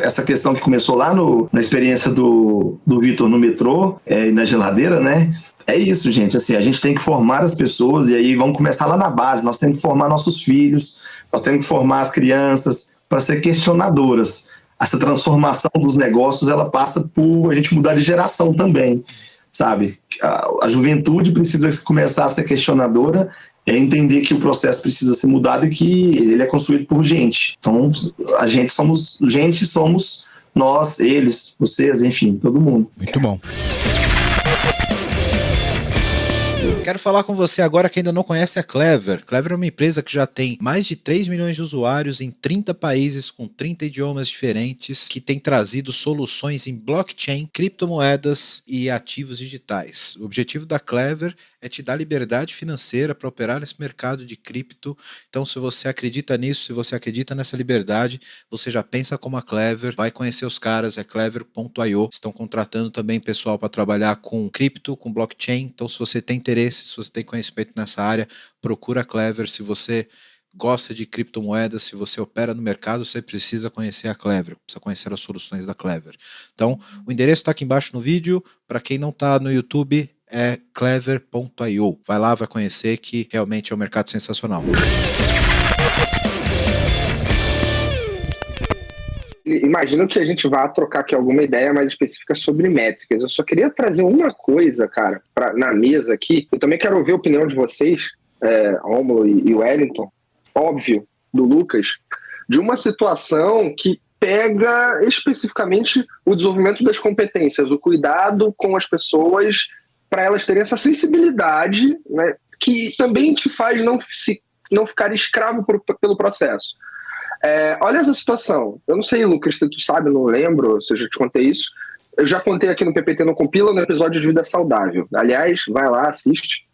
essa questão que começou lá na experiência do Vitor no metrô e na geladeira, né? É isso, gente. Assim, a gente tem que formar as pessoas e aí vamos começar lá na base. Nós temos que formar nossos filhos, nós temos que formar as crianças para ser questionadoras. Essa transformação dos negócios, ela passa por a gente mudar de geração também, sabe? A juventude precisa começar a ser questionadora e entender que o processo precisa ser mudado e que ele é construído por gente. Então, somos nós, eles, vocês, enfim, todo mundo. Muito bom. Quero falar com você agora que ainda não conhece a Clever. Clever é uma empresa que já tem mais de 3 milhões de usuários em 30 países com 30 idiomas diferentes, que tem trazido soluções em blockchain, criptomoedas e ativos digitais. O objetivo da Clever é te dar liberdade financeira para operar nesse mercado de cripto. Então, se você acredita nisso, se você acredita nessa liberdade, você já pensa como a Clever, vai conhecer os caras, é clever.io. Estão contratando também pessoal para trabalhar com cripto, com blockchain. Então, se você tem interesse, se você tem conhecimento nessa área, procura a Clever. Se você gosta de criptomoedas, se você opera no mercado, você precisa conhecer a Clever, precisa conhecer as soluções da Clever. Então, o endereço está aqui embaixo no vídeo. Para quem não está no YouTube, é clever.io. Vai lá, vai conhecer, que realmente é um mercado sensacional. Imagino que a gente vá trocar aqui alguma ideia mais específica sobre métricas. Eu só queria trazer uma coisa, cara, na mesa aqui. Eu também quero ouvir a opinião de vocês, Rômulo e Wellington, óbvio, do Lucas, de uma situação que pega especificamente o desenvolvimento das competências, o cuidado com as pessoas para elas terem essa sensibilidade, né, que também te faz não ficar escravo pelo processo. Olha essa situação. Eu não sei, Lucas, se tu sabe, não lembro se eu já te contei isso. Eu já contei aqui no PPT Não Compila, no episódio de Vida Saudável. Aliás, vai lá, assiste.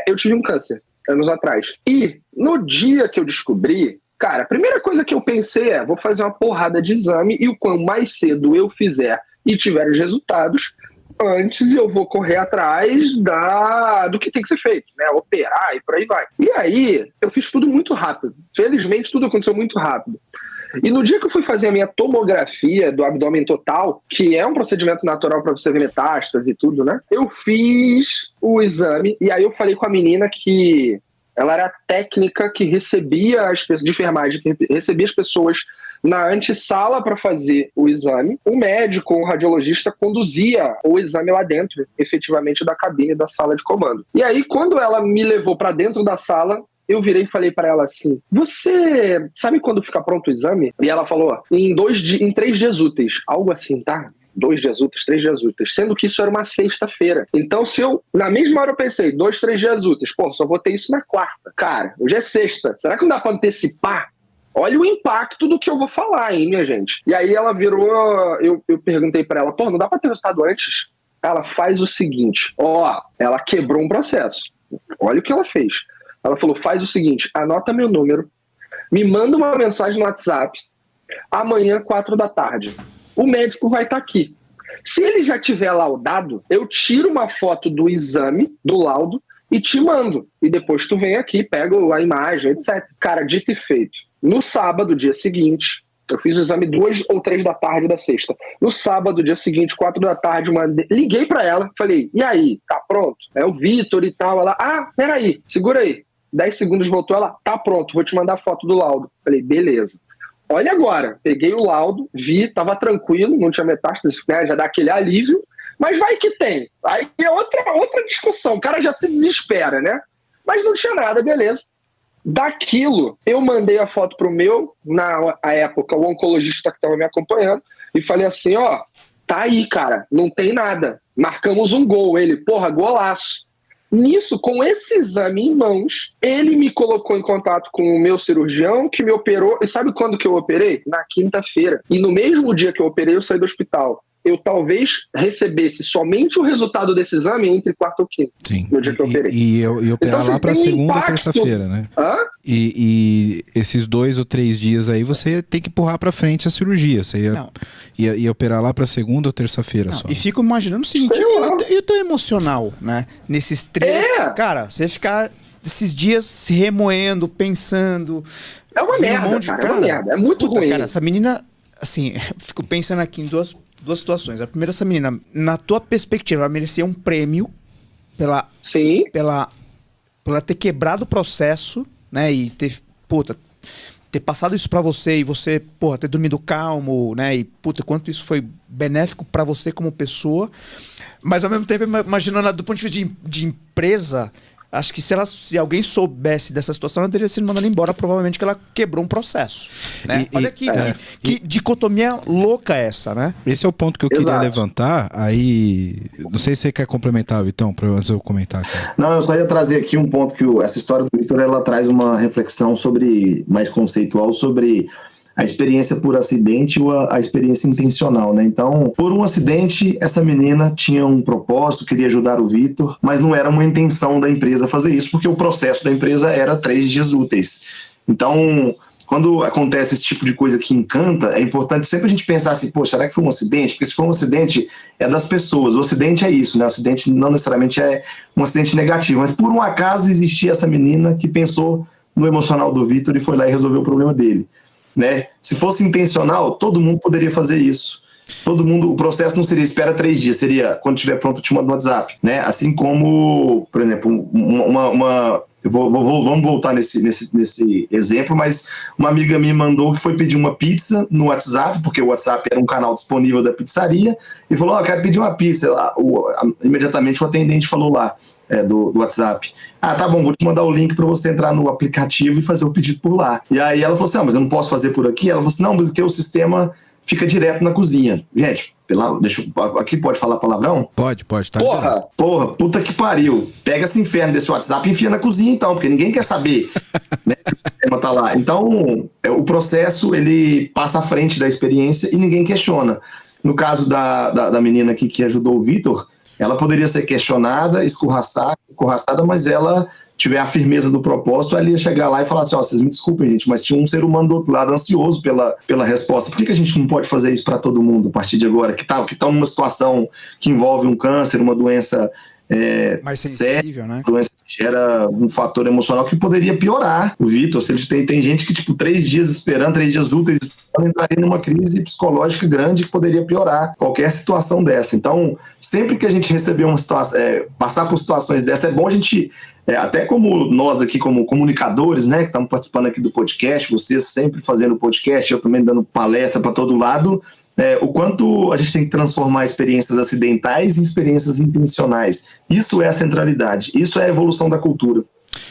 Eu tive um câncer, anos atrás. E no dia que eu descobri, cara, a primeira coisa que eu pensei vou fazer uma porrada de exame e o quanto mais cedo eu fizer e tiver os resultados, antes eu vou correr atrás do que tem que ser feito, né? Operar e por aí vai. E aí, eu fiz tudo muito rápido. Felizmente, tudo aconteceu muito rápido. E no dia que eu fui fazer a minha tomografia do abdômen total, que é um procedimento natural para você ver metástase e tudo, né? Eu fiz o exame e aí eu falei com a menina que ela era a técnica que recebia as pessoas de enfermagem, que recebia as pessoas na antessala para fazer o exame. O médico, o radiologista, conduzia o exame lá dentro, efetivamente, da cabine da sala de comando. E aí, quando ela me levou para dentro da sala, eu virei e falei para ela assim, você sabe quando fica pronto o exame? E ela falou, em 3 dias úteis, algo assim, tá? 2 dias úteis, 3 dias úteis, sendo que isso era uma sexta-feira. Então, na mesma hora eu pensei, 2, 3 dias úteis, pô, só vou ter isso na quarta. Cara, hoje é sexta, será que não dá pra antecipar? Olha o impacto do que eu vou falar, hein, minha gente? E aí ela virou, eu perguntei pra ela, pô, não dá pra ter resultado antes? Ela faz o seguinte, ela quebrou um processo. Olha o que ela fez. Ela falou, faz o seguinte, anota meu número, me manda uma mensagem no WhatsApp, amanhã, 4 da tarde. O médico vai estar aqui. Se ele já tiver laudado, eu tiro uma foto do exame, do laudo, e te mando. E depois tu vem aqui, pega a imagem, etc. Cara, dito e feito. No sábado, dia seguinte, eu fiz o exame 2 ou 3 da tarde da sexta. No sábado, dia seguinte, 4 da tarde, liguei pra ela, falei, e aí, tá pronto? É o Vitor e tal. Ela, peraí, segura aí. 10 segundos voltou, ela, tá pronto, vou te mandar a foto do laudo. Falei, beleza. Olha agora, peguei o laudo, vi, tava tranquilo, não tinha metástase, né, já dá aquele alívio, mas vai que tem. Aí é outra discussão, o cara já se desespera, né? Mas não tinha nada, beleza. Daquilo, eu mandei a foto pro na época, o oncologista que tava me acompanhando, e falei assim, tá aí, cara, não tem nada. Marcamos um gol, ele, porra, golaço. Nisso, com esse exame em mãos, ele me colocou em contato com o meu cirurgião, que me operou. E sabe quando que eu operei? Na quinta-feira. E no mesmo dia que eu operei, eu saí do hospital. Eu talvez recebesse somente o resultado desse exame entre quarta ou quinta. Sim. No dia que eu operei. E operar então, lá para segunda ou terça-feira, né? E esses 2 ou 3 dias aí, você tem que empurrar para frente a cirurgia. Você ia operar lá para segunda ou terça-feira só. E fico imaginando o seguinte, e o teu emocional, né? Nesses 3... Cara, você ficar esses dias se remoendo, pensando... É uma merda, cara, é uma merda. É muito ruim. Cara, essa menina, assim, fico pensando aqui em duas situações. A primeira, essa menina, na tua perspectiva, ela merecia um prêmio pela ter quebrado o processo, né? E ter passado isso pra você e você, ter dormido calmo, né? E, quanto isso foi benéfico pra você como pessoa. Mas, ao mesmo tempo, imaginando do ponto de vista de empresa, acho que se alguém soubesse dessa situação, ela teria sido mandada embora, provavelmente que ela quebrou um processo. Né? Olha que dicotomia louca essa, né? Esse é o ponto que eu queria levantar. Aí, não sei se você quer complementar, Vitão, antes eu comentar aqui. Não, eu só ia trazer aqui um ponto que essa história do Vitor, ela traz uma reflexão mais conceitual sobre a experiência por acidente ou a experiência intencional, né? Então, por um acidente, essa menina tinha um propósito, queria ajudar o Vitor, mas não era uma intenção da empresa fazer isso, porque o processo da empresa era 3 dias úteis. Então, quando acontece esse tipo de coisa que encanta, é importante sempre a gente pensar assim, será que foi um acidente? Porque se for um acidente, é das pessoas. O acidente é isso, né? O acidente não necessariamente é um acidente negativo, mas por um acaso existia essa menina que pensou no emocional do Vitor e foi lá e resolveu o problema dele. Né? Se fosse intencional, todo mundo poderia fazer isso. Todo mundo, o processo não seria espera 3 dias, seria quando estiver pronto eu te mando no WhatsApp, né? Assim como, por exemplo, vamos voltar nesse exemplo, mas uma amiga minha mandou que foi pedir uma pizza no WhatsApp, porque o WhatsApp era um canal disponível da pizzaria, e falou, quero pedir uma pizza. Imediatamente o atendente falou lá, do WhatsApp, tá bom, vou te mandar o link para você entrar no aplicativo e fazer o pedido por lá. E aí ela falou assim, mas eu não posso fazer por aqui? Ela falou assim, não, mas porque o sistema fica direto na cozinha. Gente, aqui pode falar palavrão? Pode, tá. Porra, puta que pariu. Pega esse inferno desse WhatsApp e enfia na cozinha então, porque ninguém quer saber, né, que o sistema tá lá. Então, o processo, ele passa à frente da experiência e ninguém questiona. No caso da menina aqui que ajudou o Vitor, ela poderia ser questionada, escorraçada, mas ela tiver a firmeza do propósito, ela ia chegar lá e falar assim, vocês me desculpem, gente, mas tinha um ser humano do outro lado ansioso pela resposta. Por que a gente não pode fazer isso para todo mundo a partir de agora, que tá numa situação que envolve um câncer, uma doença mais sensível, né? Doença que gera um fator emocional que poderia piorar o Vitor. Se ele tem gente que, 3 dias esperando, 3 dias úteis, entraria numa crise psicológica grande que poderia piorar qualquer situação dessa. Então, sempre que a gente receber uma situação, passar por situações dessa, é bom a gente Até como nós aqui, como comunicadores, né, que estamos participando aqui do podcast, vocês sempre fazendo podcast, eu também dando palestra para todo lado, o quanto a gente tem que transformar experiências acidentais em experiências intencionais. Isso é a centralidade, isso é a evolução da cultura.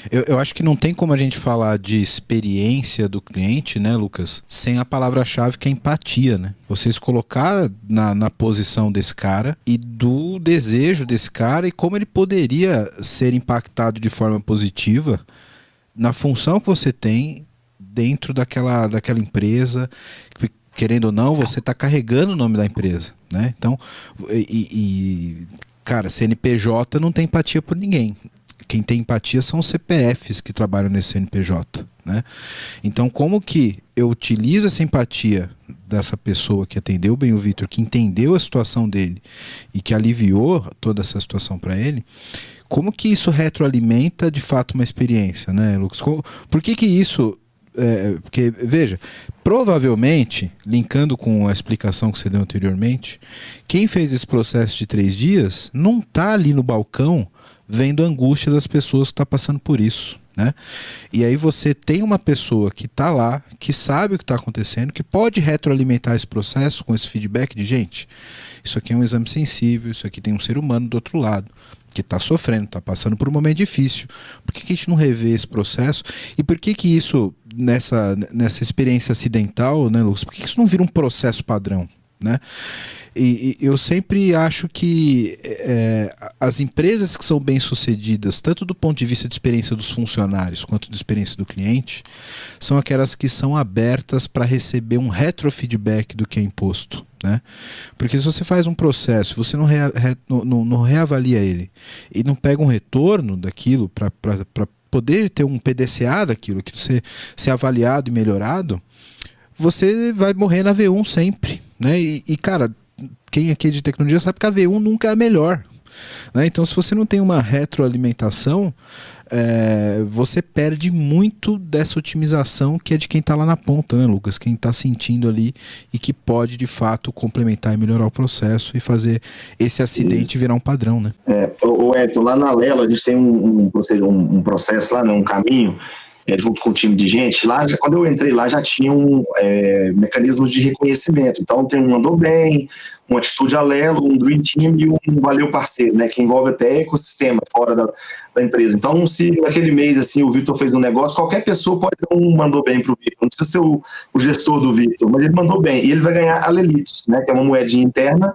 Eu acho que não tem como a gente falar de experiência do cliente, né, Lucas, sem a palavra-chave que é empatia, né? Você se colocar na posição desse cara e do desejo desse cara e como ele poderia ser impactado de forma positiva na função que você tem dentro daquela empresa. Querendo ou não, você está carregando o nome da empresa, né? Então, cara, CNPJ não tem empatia por ninguém. Quem tem empatia são os CPFs que trabalham nesse CNPJ, né? Então, como que eu utilizo essa empatia dessa pessoa que atendeu bem o Vitor, que entendeu a situação dele e que aliviou toda essa situação para ele, como que isso retroalimenta de fato uma experiência, né, Lucas? Por que isso... porque, veja, provavelmente, linkando com a explicação que você deu anteriormente, quem fez esse processo de 3 dias não está ali no balcão vendo a angústia das pessoas que estão passando por isso, né? E aí você tem uma pessoa que está lá, que sabe o que está acontecendo, que pode retroalimentar esse processo com esse feedback de, gente, isso aqui é um exame sensível, isso aqui tem um ser humano do outro lado, que está sofrendo, está passando por um momento difícil. Por que a gente não revê esse processo? E por que isso, nessa experiência acidental, né, Lucas, por que isso não vira um processo padrão, né? E eu sempre acho que as empresas que são bem-sucedidas, tanto do ponto de vista de experiência dos funcionários quanto de experiência do cliente, são aquelas que são abertas para receber um retrofeedback do que é imposto, né? Porque se você faz um processo, você não reavalia ele e não pega um retorno daquilo para poder ter um PDCA daquilo, que você ser avaliado e melhorado, você vai morrer na V1 sempre, né? E cara, quem aqui é de tecnologia sabe que a V1 nunca é a melhor, né? Então, se você não tem uma retroalimentação, você perde muito dessa otimização que é de quem está lá na ponta, né, Lucas? Quem está sentindo ali e que pode, de fato, complementar e melhorar o processo e fazer esse acidente virar um padrão, né? O Edson, lá na Lelo, a gente tem um processo lá, né, um caminho, junto com o time de gente. Lá, quando eu entrei lá, já tinham mecanismos de reconhecimento. Então, tem um Mandou Bem, uma Atitude Alelo, um Dream Team e um Valeu Parceiro, né, que envolve até ecossistema fora da empresa. Então, se naquele mês assim, o Vitor fez um negócio, qualquer pessoa pode ter um Mandou Bem para o Vitor. Não precisa ser o gestor do Vitor, mas ele mandou bem. E ele vai ganhar Alelitos, né, que é uma moedinha interna.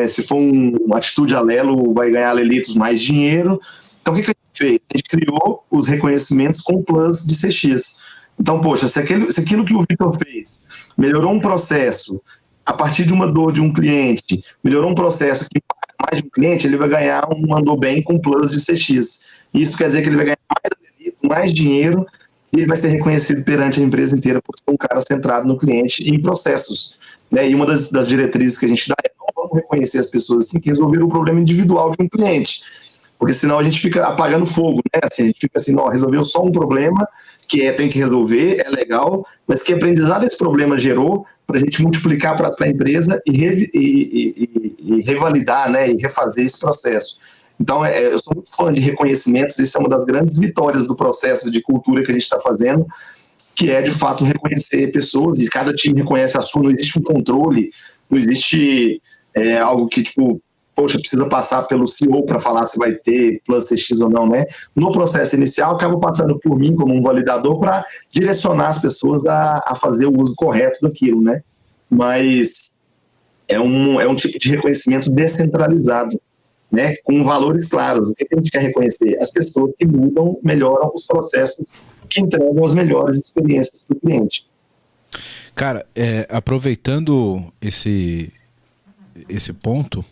Se for uma Atitude Alelo, vai ganhar Alelitos mais dinheiro. Então, o que a gente fez? A gente criou os reconhecimentos com plus de CX. Então, poxa, se aquilo que o Vitor fez melhorou um processo a partir de uma dor de um cliente, melhorou um processo que impacta mais de um cliente, ele vai ganhar um Mandou Bem com plus de CX. Isso quer dizer que ele vai ganhar mais dinheiro e ele vai ser reconhecido perante a empresa inteira por ser um cara centrado no cliente e em processos, né? E uma das diretrizes que a gente dá é não vamos reconhecer as pessoas assim que resolveram o problema individual de um cliente. Porque senão a gente fica apagando fogo, né? Assim, a gente fica assim, resolveu só um problema que tem que resolver, é legal, mas que aprendizado esse problema gerou para a gente multiplicar para a empresa e revalidar, né? E refazer esse processo. Então, eu sou muito fã de reconhecimentos, isso é uma das grandes vitórias do processo de cultura que a gente está fazendo, que é, de fato, reconhecer pessoas, e cada time reconhece a sua, não existe um controle, não existe algo que, tipo, poxa, precisa passar pelo CEO para falar se vai ter Plus CX ou não, né? No processo inicial, acaba passando por mim como um validador para direcionar as pessoas a fazer o uso correto daquilo, né? Mas é um tipo de reconhecimento descentralizado, né? Com valores claros. O que a gente quer reconhecer? As pessoas que mudam, melhoram os processos, que entregam as melhores experiências para o cliente. Cara, aproveitando esse ponto,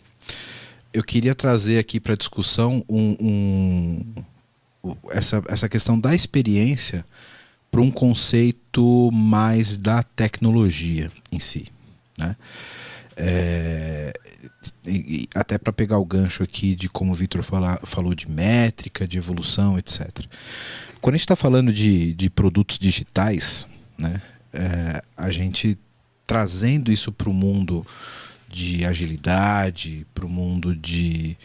eu queria trazer aqui para discussão essa questão da experiência para um conceito mais da tecnologia em si, né? Até para pegar o gancho aqui de como o Vitor falou de métrica, de evolução, etc. Quando a gente está falando de produtos digitais, né, a gente trazendo isso para o mundo de agilidade, para o mundo de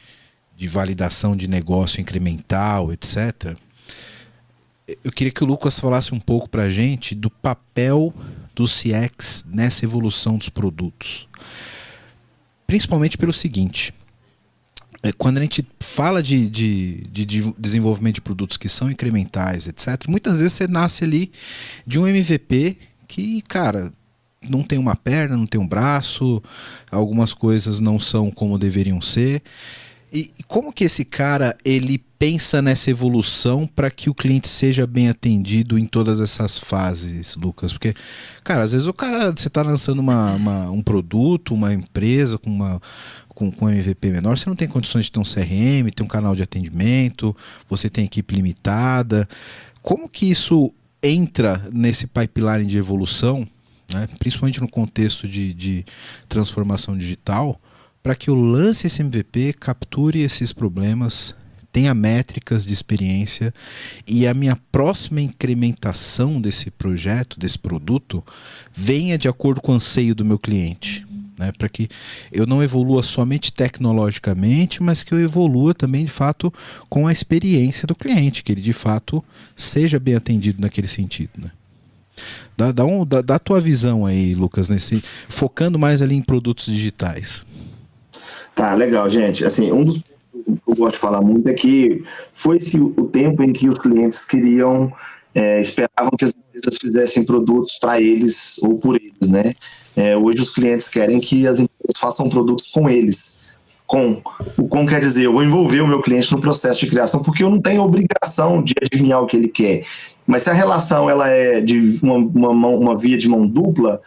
de validação de negócio incremental, etc. Eu queria que o Lucas falasse um pouco para a gente do papel do CX nessa evolução dos produtos. Principalmente pelo seguinte: quando a gente fala de desenvolvimento de produtos que são incrementais, etc., muitas vezes você nasce ali de um MVP que, cara, não tem uma perna, não tem um braço, algumas coisas não são como deveriam ser. E como que esse cara, ele pensa nessa evolução para que o cliente seja bem atendido em todas essas fases, Lucas? Porque, cara, às vezes você está lançando um produto, uma empresa com um MVP menor, você não tem condições de ter um CRM, ter um canal de atendimento, você tem equipe limitada. Como que isso entra nesse pipeline de evolução, né, principalmente no contexto de transformação digital, para que eu lance esse MVP, capture esses problemas, tenha métricas de experiência e a minha próxima incrementação desse projeto, desse produto, venha de acordo com o anseio do meu cliente, né? Para que eu não evolua somente tecnologicamente, mas que eu evolua também de fato com a experiência do cliente, que ele de fato seja bem atendido naquele sentido, né? Dá a tua visão aí, Lucas, focando mais ali em produtos digitais. Tá, legal, gente. Assim, um dos pontos que eu gosto de falar muito é que foi-se o tempo em que os clientes queriam, esperavam que as empresas fizessem produtos para eles ou por eles, né? Hoje os clientes querem que as empresas façam produtos com eles. O quer dizer, eu vou envolver o meu cliente no processo de criação, porque eu não tenho obrigação de adivinhar o que ele quer. Mas se a relação ela é de uma via de mão dupla,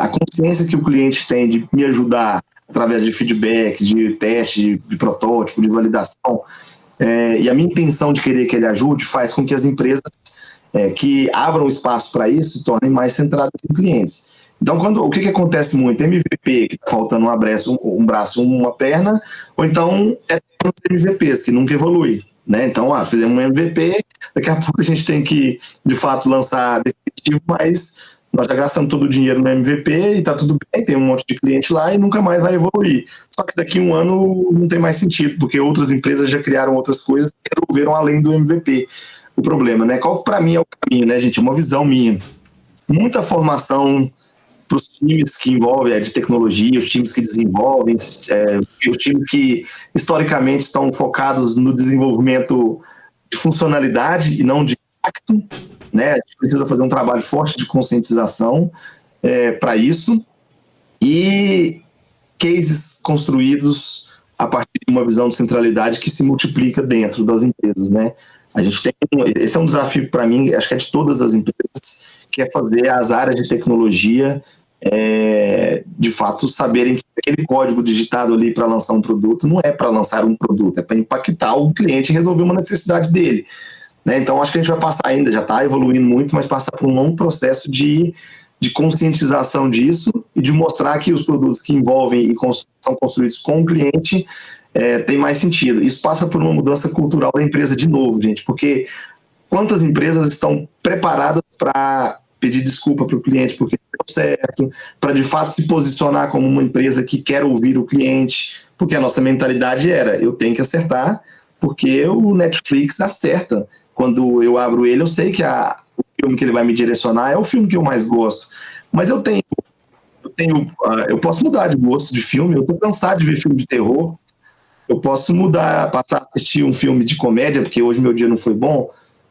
a consciência que o cliente tem de me ajudar através de feedback, de teste, de protótipo, de validação, e a minha intenção de querer que ele ajude faz com que as empresas que abram espaço para isso se tornem mais centradas em clientes. Então, o que acontece muito? MVP, que está faltando um braço, uma perna, ou então MVPs, que nunca evolui, né? Então, fizemos um MVP, daqui a pouco a gente tem que, de fato, lançar definitivo, mas nós já gastamos todo o dinheiro no MVP e está tudo bem, tem um monte de cliente lá e nunca mais vai evoluir. Só que daqui a um ano não tem mais sentido, porque outras empresas já criaram outras coisas e resolveram além do MVP o problema, né? Qual para mim é o caminho, né, gente? É uma visão minha. Muita formação para os times que envolvem de tecnologia, os times que desenvolvem, os times que historicamente estão focados no desenvolvimento de funcionalidade e não de impacto, né? A gente precisa fazer um trabalho forte de conscientização para isso, e cases construídos a partir de uma visão de centralidade que se multiplica dentro das empresas, né? A gente esse é um desafio para mim, acho que é de todas as empresas, que é fazer as áreas de tecnologia de fato saberem que aquele código digitado ali para lançar um produto não é para lançar um produto, é para impactar o cliente e resolver uma necessidade dele, né? Então acho que a gente vai passar ainda, já está evoluindo muito, mas passar por um longo processo de conscientização disso e de mostrar que os produtos que envolvem e são construídos com o cliente tem mais sentido. Isso passa por uma mudança cultural da empresa de novo, gente, porque quantas empresas estão preparadas para pedir desculpa para o cliente porque não deu certo, para de fato se posicionar como uma empresa que quer ouvir o cliente, porque a nossa mentalidade era, eu tenho que acertar, porque o Netflix acerta. Quando eu abro ele, eu sei que o filme que ele vai me direcionar é o filme que eu mais gosto. Mas eu posso mudar de gosto de filme, eu estou cansado de ver filme de terror, eu posso passar a assistir um filme de comédia, porque hoje meu dia não foi bom,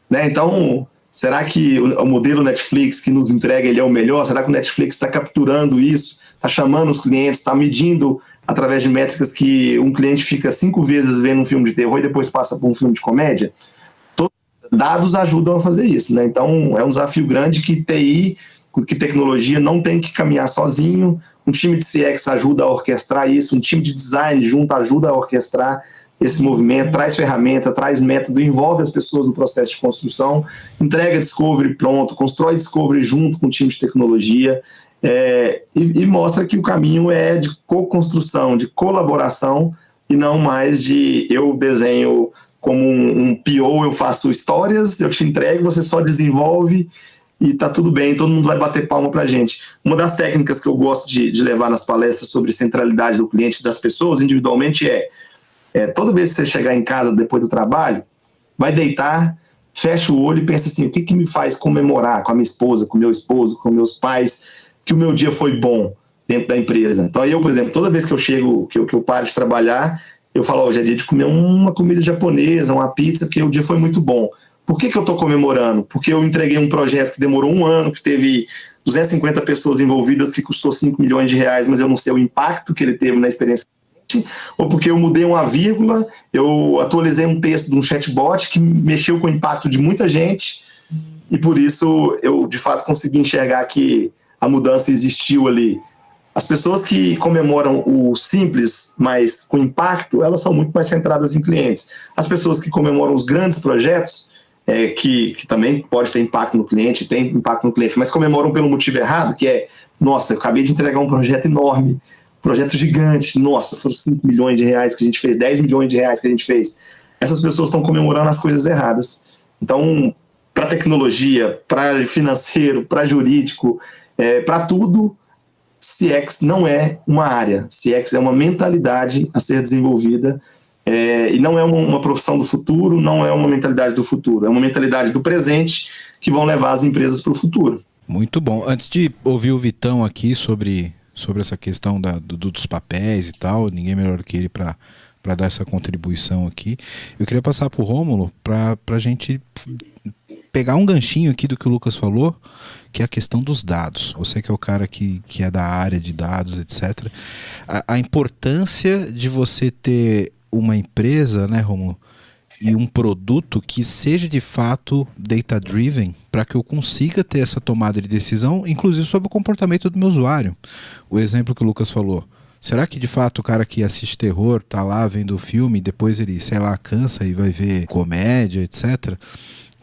né? Então, será que o modelo Netflix que nos entrega ele é o melhor? Será que o Netflix está capturando isso, está chamando os clientes, está medindo através de métricas que um cliente fica 5 vezes vendo um filme de terror e depois passa por um filme de comédia? Dados ajudam a fazer isso, né? Então, é um desafio grande que TI, que tecnologia não tem que caminhar sozinho. Um time de CX ajuda a orquestrar isso, um time de design junto ajuda a orquestrar esse movimento, traz ferramenta, traz método, envolve as pessoas no processo de construção, entrega discovery pronto, constrói discovery junto com o time de tecnologia, e mostra que o caminho é de co-construção, de colaboração, e não mais de eu desenho como um PO, eu faço histórias, eu te entrego, você só desenvolve e tá tudo bem, todo mundo vai bater palma pra gente. Uma das técnicas que eu gosto de levar nas palestras sobre centralidade do cliente e das pessoas individualmente Toda vez que você chegar em casa depois do trabalho, vai deitar, fecha o olho e pensa assim, o que me faz comemorar com a minha esposa, com o meu esposo, com meus pais, que o meu dia foi bom dentro da empresa. Então eu, por exemplo, toda vez que eu chego, que eu paro de trabalhar, eu falo, hoje é dia de comer uma comida japonesa, uma pizza, porque o dia foi muito bom. Por que eu estou comemorando? Porque eu entreguei um projeto que demorou 1 ano, que teve 250 pessoas envolvidas, que custou 5 milhões de reais, mas eu não sei o impacto que ele teve na experiência, ou porque eu mudei uma vírgula, eu atualizei um texto de um chatbot que mexeu com o impacto de muita gente, e por isso eu, de fato, consegui enxergar que a mudança existiu ali. As pessoas que comemoram o simples, mas com impacto, elas são muito mais centradas em clientes. As pessoas que comemoram os grandes projetos, que também pode ter impacto no cliente, tem impacto no cliente, mas comemoram pelo motivo errado, que é, nossa, eu acabei de entregar um projeto enorme, projeto gigante, nossa, foram 5 milhões de reais que a gente fez, 10 milhões de reais que a gente fez. Essas pessoas estão comemorando as coisas erradas. Então, para tecnologia, para financeiro, para jurídico, para tudo, CX não é uma área, CX é uma mentalidade a ser desenvolvida, e não é uma profissão do futuro, não é uma mentalidade do futuro, é uma mentalidade do presente que vão levar as empresas para o futuro. Muito bom. Antes de ouvir o Vitão aqui sobre essa questão dos papéis e tal, ninguém melhor que ele para dar essa contribuição aqui, eu queria passar para o Rômulo para a gente pegar um ganchinho aqui do que o Lucas falou, que é a questão dos dados. Você que é o cara que é da área de dados, etc. A importância de você ter uma empresa, né, Rômulo, e um produto que seja de fato data-driven, para que eu consiga ter essa tomada de decisão, inclusive sobre o comportamento do meu usuário. O exemplo que o Lucas falou. Será que de fato o cara que assiste terror tá lá vendo o filme e depois ele, sei lá, cansa e vai ver comédia, etc.?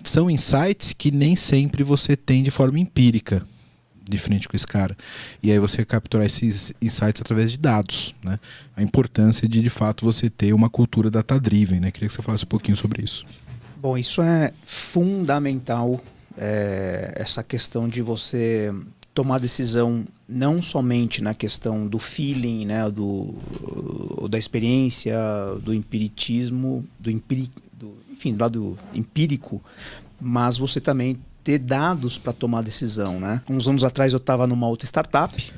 São insights que nem sempre você tem de forma empírica de frente com esse cara. E aí você capturar esses insights através de dados, né? A importância de fato você ter uma cultura data-driven, né? Queria que você falasse um pouquinho sobre isso. Bom, isso é fundamental, essa questão de você tomar decisão não somente na questão do feeling, né, da experiência, do empiritismo, enfim, do lado empírico, mas você também ter dados para tomar decisão, né? Uns anos atrás eu estava numa outra startup,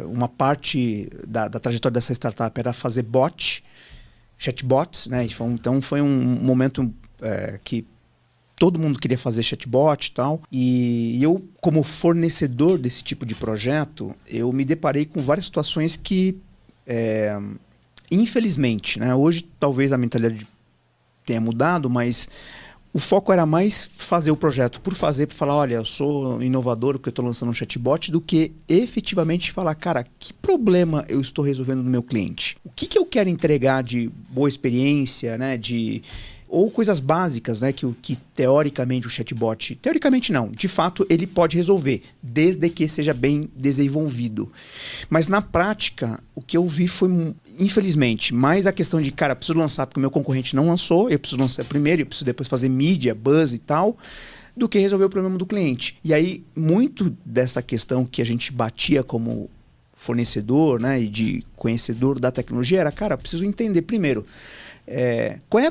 uma parte da trajetória dessa startup era fazer chatbots, né? Então foi um momento que todo mundo queria fazer chatbot e tal, e eu, como fornecedor desse tipo de projeto, eu me deparei com várias situações que, infelizmente, né, hoje talvez a mentalidade tenha mudado, mas o foco era mais fazer o projeto por fazer, para falar, olha, eu sou inovador porque eu estou lançando um chatbot, do que efetivamente falar, cara, que problema eu estou resolvendo no meu cliente? O que eu quero entregar de boa experiência, né, ou coisas básicas, né, que teoricamente o chatbot, teoricamente não, de fato ele pode resolver, desde que seja bem desenvolvido. Mas na prática, o que eu vi foi, infelizmente, mais a questão de, cara, eu preciso lançar porque o meu concorrente não lançou, eu preciso lançar primeiro, eu preciso depois fazer mídia, buzz e tal, do que resolver o problema do cliente. E aí, muito dessa questão que a gente batia como fornecedor, né, e de conhecedor da tecnologia era, cara, eu preciso entender primeiro, qual é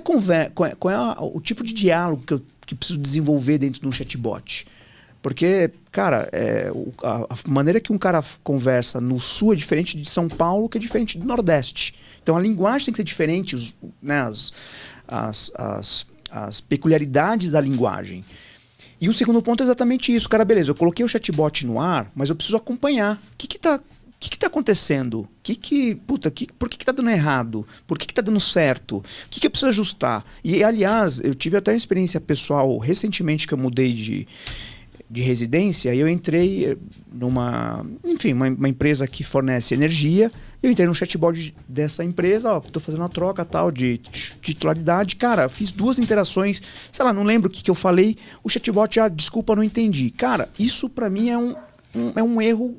o tipo de diálogo que eu preciso desenvolver dentro de um chatbot? Porque, cara, a maneira que um cara conversa no Sul é diferente de São Paulo, que é diferente do Nordeste. Então a linguagem tem que ser diferente, as peculiaridades da linguagem. E o segundo ponto é exatamente isso. Cara, beleza, eu coloquei o chatbot no ar, mas eu preciso acompanhar. O que está acontecendo? Por que está dando errado? Por que está dando certo? O que eu preciso ajustar? E, aliás, eu tive até uma experiência pessoal recentemente que eu mudei de residência, e eu entrei numa empresa que fornece energia. Eu entrei no chatbot dessa empresa, estou fazendo uma troca tal de titularidade. Cara, fiz 2 interações, sei lá, não lembro o que eu falei. O chatbot, desculpa, não entendi. Cara, isso para mim é um erro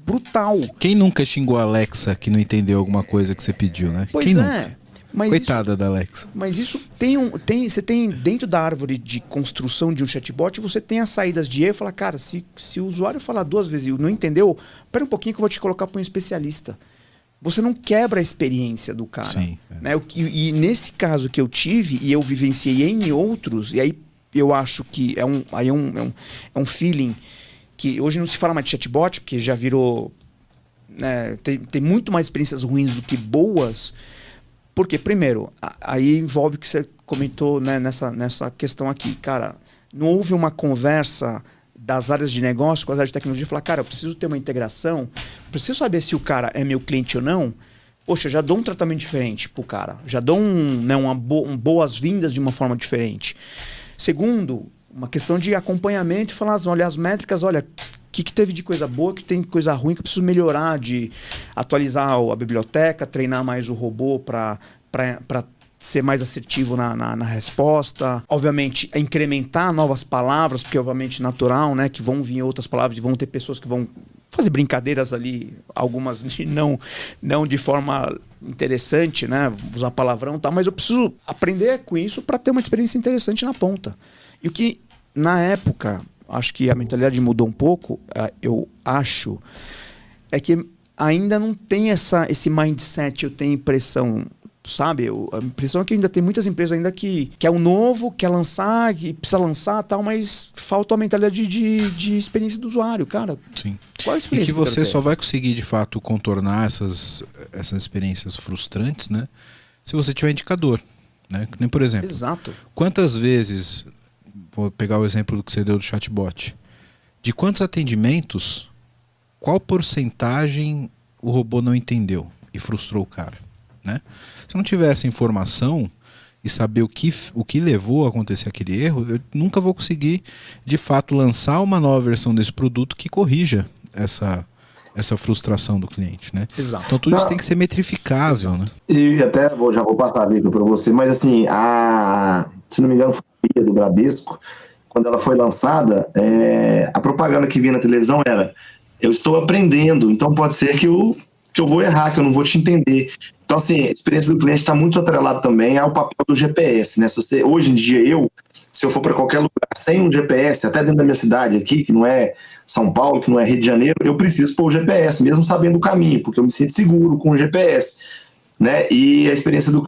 brutal. Quem nunca xingou a Alexa que não entendeu alguma coisa que você pediu, né? Pois Quem é. nunca? Coitada da Alexa. Mas isso você tem dentro da árvore de construção de um chatbot, você tem as saídas de erro e fala, cara, se o usuário falar 2 vezes e não entendeu, espera um pouquinho que eu vou te colocar para um especialista. Você não quebra a experiência do cara. Sim, né? E nesse caso que eu tive, e eu vivenciei em outros, e aí eu acho que é um feeling que hoje não se fala mais de chatbot, porque já virou... né, tem muito mais experiências ruins do que boas. Porque, primeiro, aí envolve o que você comentou, né, nessa questão aqui. Cara, não houve uma conversa das áreas de negócio com as áreas de tecnologia, falar, cara, eu preciso ter uma integração, preciso saber se o cara é meu cliente ou não. Poxa, já dou um tratamento diferente pro cara, já dou boas-vindas de uma forma diferente. Segundo, uma questão de acompanhamento e falar, olha, as métricas, olha, o que teve de coisa boa, que tem coisa ruim, que eu preciso melhorar, de atualizar a biblioteca, treinar mais o robô para ser mais assertivo na resposta. Obviamente, incrementar novas palavras, porque obviamente natural, né, que vão vir outras palavras, vão ter pessoas que vão fazer brincadeiras ali, algumas não de forma interessante, né, usar palavrão e tal, mas eu preciso aprender com isso para ter uma experiência interessante na ponta. E o que, na época, acho que a mentalidade mudou um pouco, eu acho, é que ainda não tem esse mindset, eu tenho impressão, sabe? A impressão é que ainda tem muitas empresas ainda que é o novo, quer lançar, que precisa lançar tal, mas falta a mentalidade de experiência do usuário, cara. Sim. Qual a experiência e que você só vai conseguir, de fato, contornar essas experiências frustrantes, né? Se você tiver indicador, né? Nem, por exemplo, exato. Quantas vezes, vou pegar o exemplo do que você deu do chatbot, de quantos atendimentos, qual porcentagem o robô não entendeu e frustrou o cara, né? Se eu não tiver essa informação e saber o que levou a acontecer aquele erro, eu nunca vou conseguir, de fato, lançar uma nova versão desse produto que corrija essa frustração do cliente, né? Exato. Então tudo isso tem que ser metrificável, né? E até já vou passar a dica para você, mas assim, se não me engano, foi a do Bradesco, quando ela foi lançada, a propaganda que vinha na televisão era: eu estou aprendendo, então pode ser que eu vou errar, que eu não vou te entender. Então, assim, a experiência do cliente está muito atrelada também ao papel do GPS, né? Hoje em dia, se eu for para qualquer lugar sem um GPS, até dentro da minha cidade aqui, que não é São Paulo, que não é Rio de Janeiro, eu preciso pôr o GPS, mesmo sabendo o caminho, porque eu me sinto seguro com o GPS, né? E a experiência do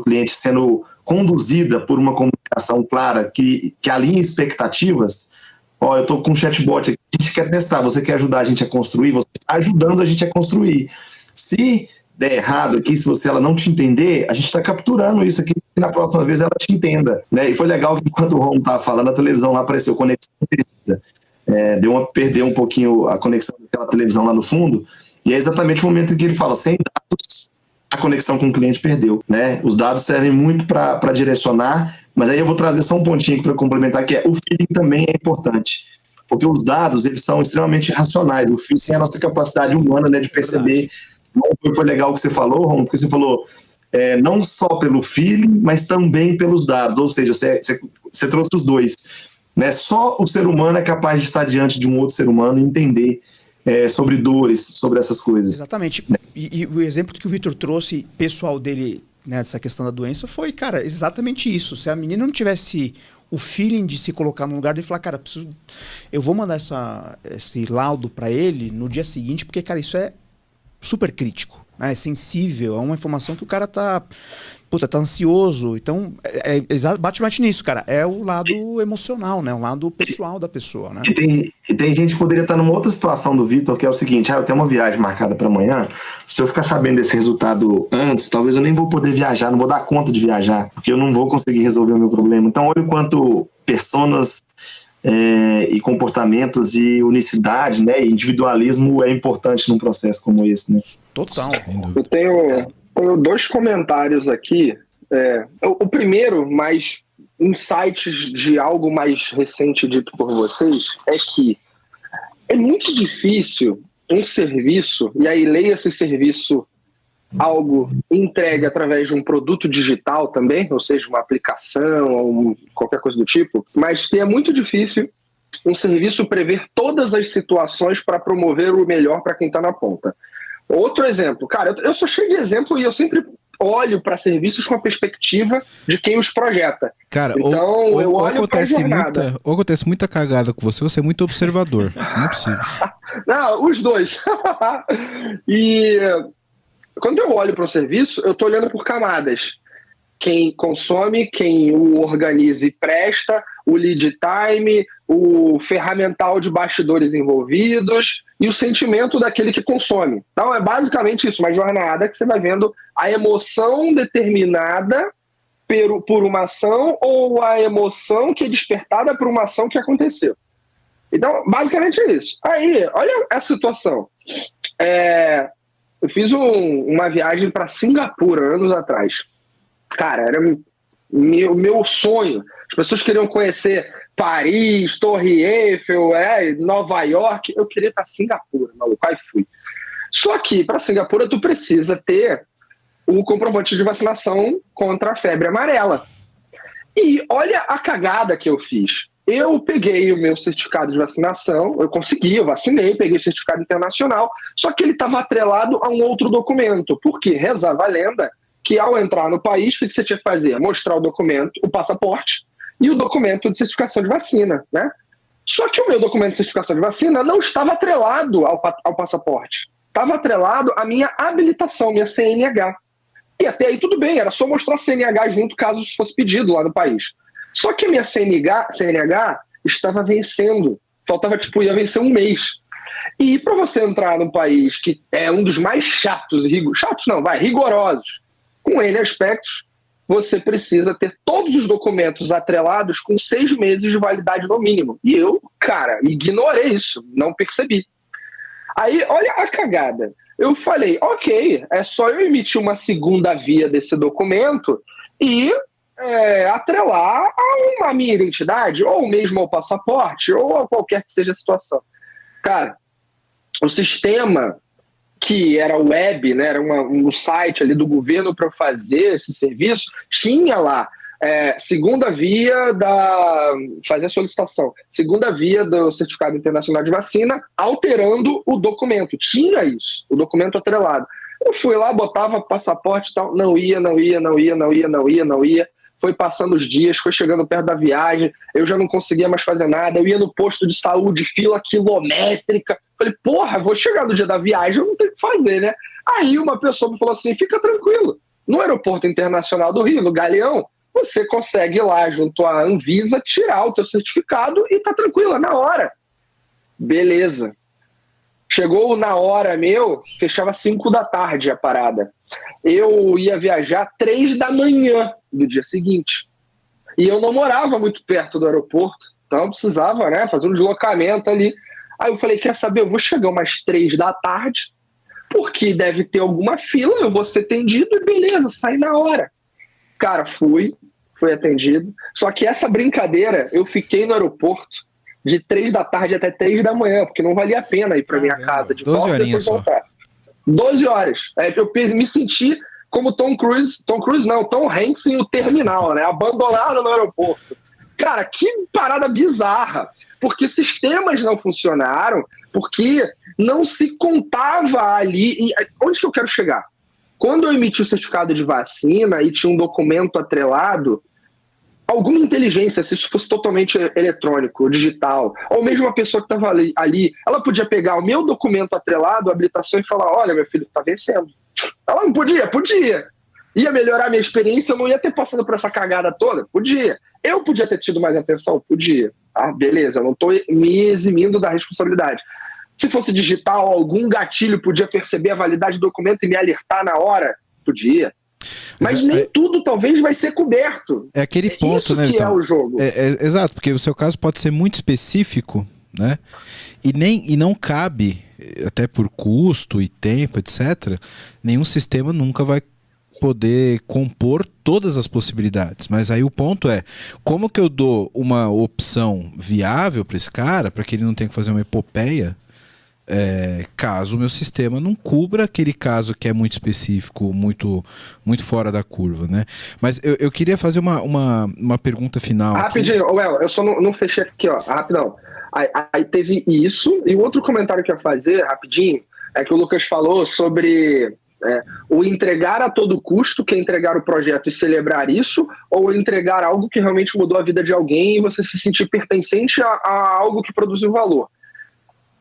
cliente sendo conduzida por uma comunicação clara que alinha expectativas. Eu estou com um chatbot aqui, a gente quer testar, você quer ajudar a gente a construir, você está ajudando a gente a construir. Se der errado aqui, se ela não te entender, a gente está capturando isso aqui, e na próxima vez ela te entenda, né? E foi legal que enquanto o Ron estava falando, a televisão lá apareceu conexão perdida. Perdeu um pouquinho a conexão daquela televisão lá no fundo, e é exatamente o momento em que ele fala, sem dados, a conexão com o cliente perdeu, né? Os dados servem muito para direcionar, mas aí eu vou trazer só um pontinho para complementar, que o feeling também é importante, porque os dados, eles são extremamente racionais, o feeling é a nossa capacidade humana, né, de perceber. Foi legal o que você falou, Ron, porque você falou não só pelo feeling, mas também pelos dados, ou seja, você trouxe os dois, né? Só o ser humano é capaz de estar diante de um outro ser humano e entender sobre dores, sobre essas coisas. Exatamente. E o exemplo que o Vitor trouxe, pessoal dele, né, dessa questão da doença, foi, cara, exatamente isso. Se a menina não tivesse o feeling de se colocar no lugar de falar, cara, eu vou mandar esse laudo para ele no dia seguinte, porque, cara, isso é super crítico, né? É sensível, é uma informação que o cara tá ansioso. Então, bate nisso, cara. É o lado emocional, né? O lado pessoal da pessoa, né? E tem gente que poderia estar numa outra situação do Vitor, que é o seguinte: eu tenho uma viagem marcada para amanhã, se eu ficar sabendo desse resultado antes, talvez eu nem vou poder viajar, não vou dar conta de viajar, porque eu não vou conseguir resolver o meu problema. Então, olha o quanto personas e comportamentos e unicidade, né, e individualismo é importante num processo como esse, né? Total. Eu tenho 2 comentários aqui. O primeiro, mais insights de algo mais recente dito por vocês, é que é muito difícil um serviço, e aí leia esse serviço algo entregue através de um produto digital também, ou seja, uma aplicação ou qualquer coisa do tipo, mas é muito difícil um serviço prever todas as situações para promover o melhor para quem está na ponta. Outro exemplo, cara, eu sou cheio de exemplo e eu sempre olho para serviços com a perspectiva de quem os projeta. Cara, então, eu olho para a jornada. Ou acontece muita cagada com você é muito observador. Não é possível. Não, os dois. E quando eu olho para um serviço, eu estou olhando por camadas. Quem consome, quem o organiza e presta, o lead time, o ferramental de bastidores envolvidos e o sentimento daquele que consome. Então é basicamente isso, uma jornada que você vai vendo a emoção determinada por uma ação ou a emoção que é despertada por uma ação que aconteceu. Então, basicamente é isso. Aí, olha a situação. Eu fiz uma viagem para Singapura anos atrás. Cara, era meu sonho. As pessoas queriam conhecer Paris, Torre Eiffel, Nova York. Eu queria ir para Singapura, maluco. Aí fui. Só que para Singapura tu precisa ter o comprovante de vacinação contra a febre amarela. E olha a cagada que eu fiz. Eu peguei o meu certificado de vacinação, eu vacinei, peguei o certificado internacional, só que ele estava atrelado a um outro documento. Por quê? Rezava a lenda que ao entrar no país, o que você tinha que fazer? Mostrar o documento, o passaporte e o documento de certificação de vacina, né? Só que o meu documento de certificação de vacina não estava atrelado ao passaporte. Estava atrelado à minha habilitação, minha CNH. E até aí tudo bem, era só mostrar a CNH junto caso isso fosse pedido lá no país. Só que a minha CNH estava vencendo. Faltava, ia vencer um mês. E para você entrar num país que é um dos mais rigorosos, com N aspectos, você precisa ter todos os documentos atrelados com 6 meses de validade no mínimo. E eu, cara, ignorei isso, não percebi. Aí, olha a cagada. Eu falei, ok, é só eu emitir uma segunda via desse documento e atrelar a minha identidade, ou mesmo ao passaporte, ou a qualquer que seja a situação. Cara, o sistema que era web, né, era um site ali do governo para fazer esse serviço, tinha lá segunda via fazer a solicitação, segunda via do certificado internacional de vacina, alterando o documento. Tinha isso, o documento atrelado. Eu fui lá, botava passaporte e tal, não ia. Foi passando os dias, foi chegando perto da viagem, eu já não conseguia mais fazer nada, eu ia no posto de saúde, fila quilométrica. Falei, porra, vou chegar no dia da viagem, eu não tenho o que fazer, né? Aí uma pessoa me falou assim, fica tranquilo, no Aeroporto Internacional do Rio, no Galeão, você consegue ir lá junto à Anvisa, tirar o teu certificado e tá tranquila, na hora. Beleza. Chegou na hora fechava 5 da tarde a parada. Eu ia viajar 3 da manhã do dia seguinte. E eu não morava muito perto do aeroporto, então eu precisava, né, fazer um deslocamento ali. Aí eu falei, quer saber, eu vou chegar umas 3 da tarde, porque deve ter alguma fila, eu vou ser atendido e beleza, saí na hora. Cara, fui atendido. Só que essa brincadeira, eu fiquei no aeroporto de 3 da tarde até 3 da manhã, porque não valia a pena ir para minha casa de volta e depois voltar. 12 horas. Eu me senti como Tom Hanks em O Terminal, né? Abandonado no aeroporto. Cara, que parada bizarra. Porque sistemas não funcionaram, porque não se contava ali. E onde que eu quero chegar? Quando eu emiti o certificado de vacina e tinha um documento atrelado, alguma inteligência, se isso fosse totalmente eletrônico, digital, ou mesmo uma pessoa que estava ali, ela podia pegar o meu documento atrelado, a habilitação, e falar, olha, meu filho está vencendo. Ela não podia? Podia. Ia melhorar a minha experiência, eu não ia ter passado por essa cagada toda? Podia. Eu podia ter tido mais atenção? Podia. Ah, beleza, eu não estou me eximindo da responsabilidade. Se fosse digital, algum gatilho podia perceber a validade do documento e me alertar na hora? Podia. Mas nem tudo talvez vai ser coberto. É aquele ponto, isso, né? Que é o jogo. Exato, porque o seu caso pode ser muito específico, né? E não cabe, até por custo e tempo, etc., nenhum sistema nunca vai poder compor todas as possibilidades. Mas aí o ponto é, como que eu dou uma opção viável para esse cara, para que ele não tenha que fazer uma epopeia, caso o meu sistema não cubra aquele caso que é muito específico, muito, muito fora da curva, né? Mas eu queria fazer uma pergunta final. Rapidinho, eu só não fechei aqui, ó, rapidão. Aí teve isso, e o outro comentário que eu ia fazer, rapidinho, é que o Lucas falou sobre O entregar a todo custo, que é entregar o projeto e celebrar isso, ou entregar algo que realmente mudou a vida de alguém e você se sentir pertencente a algo que produziu valor.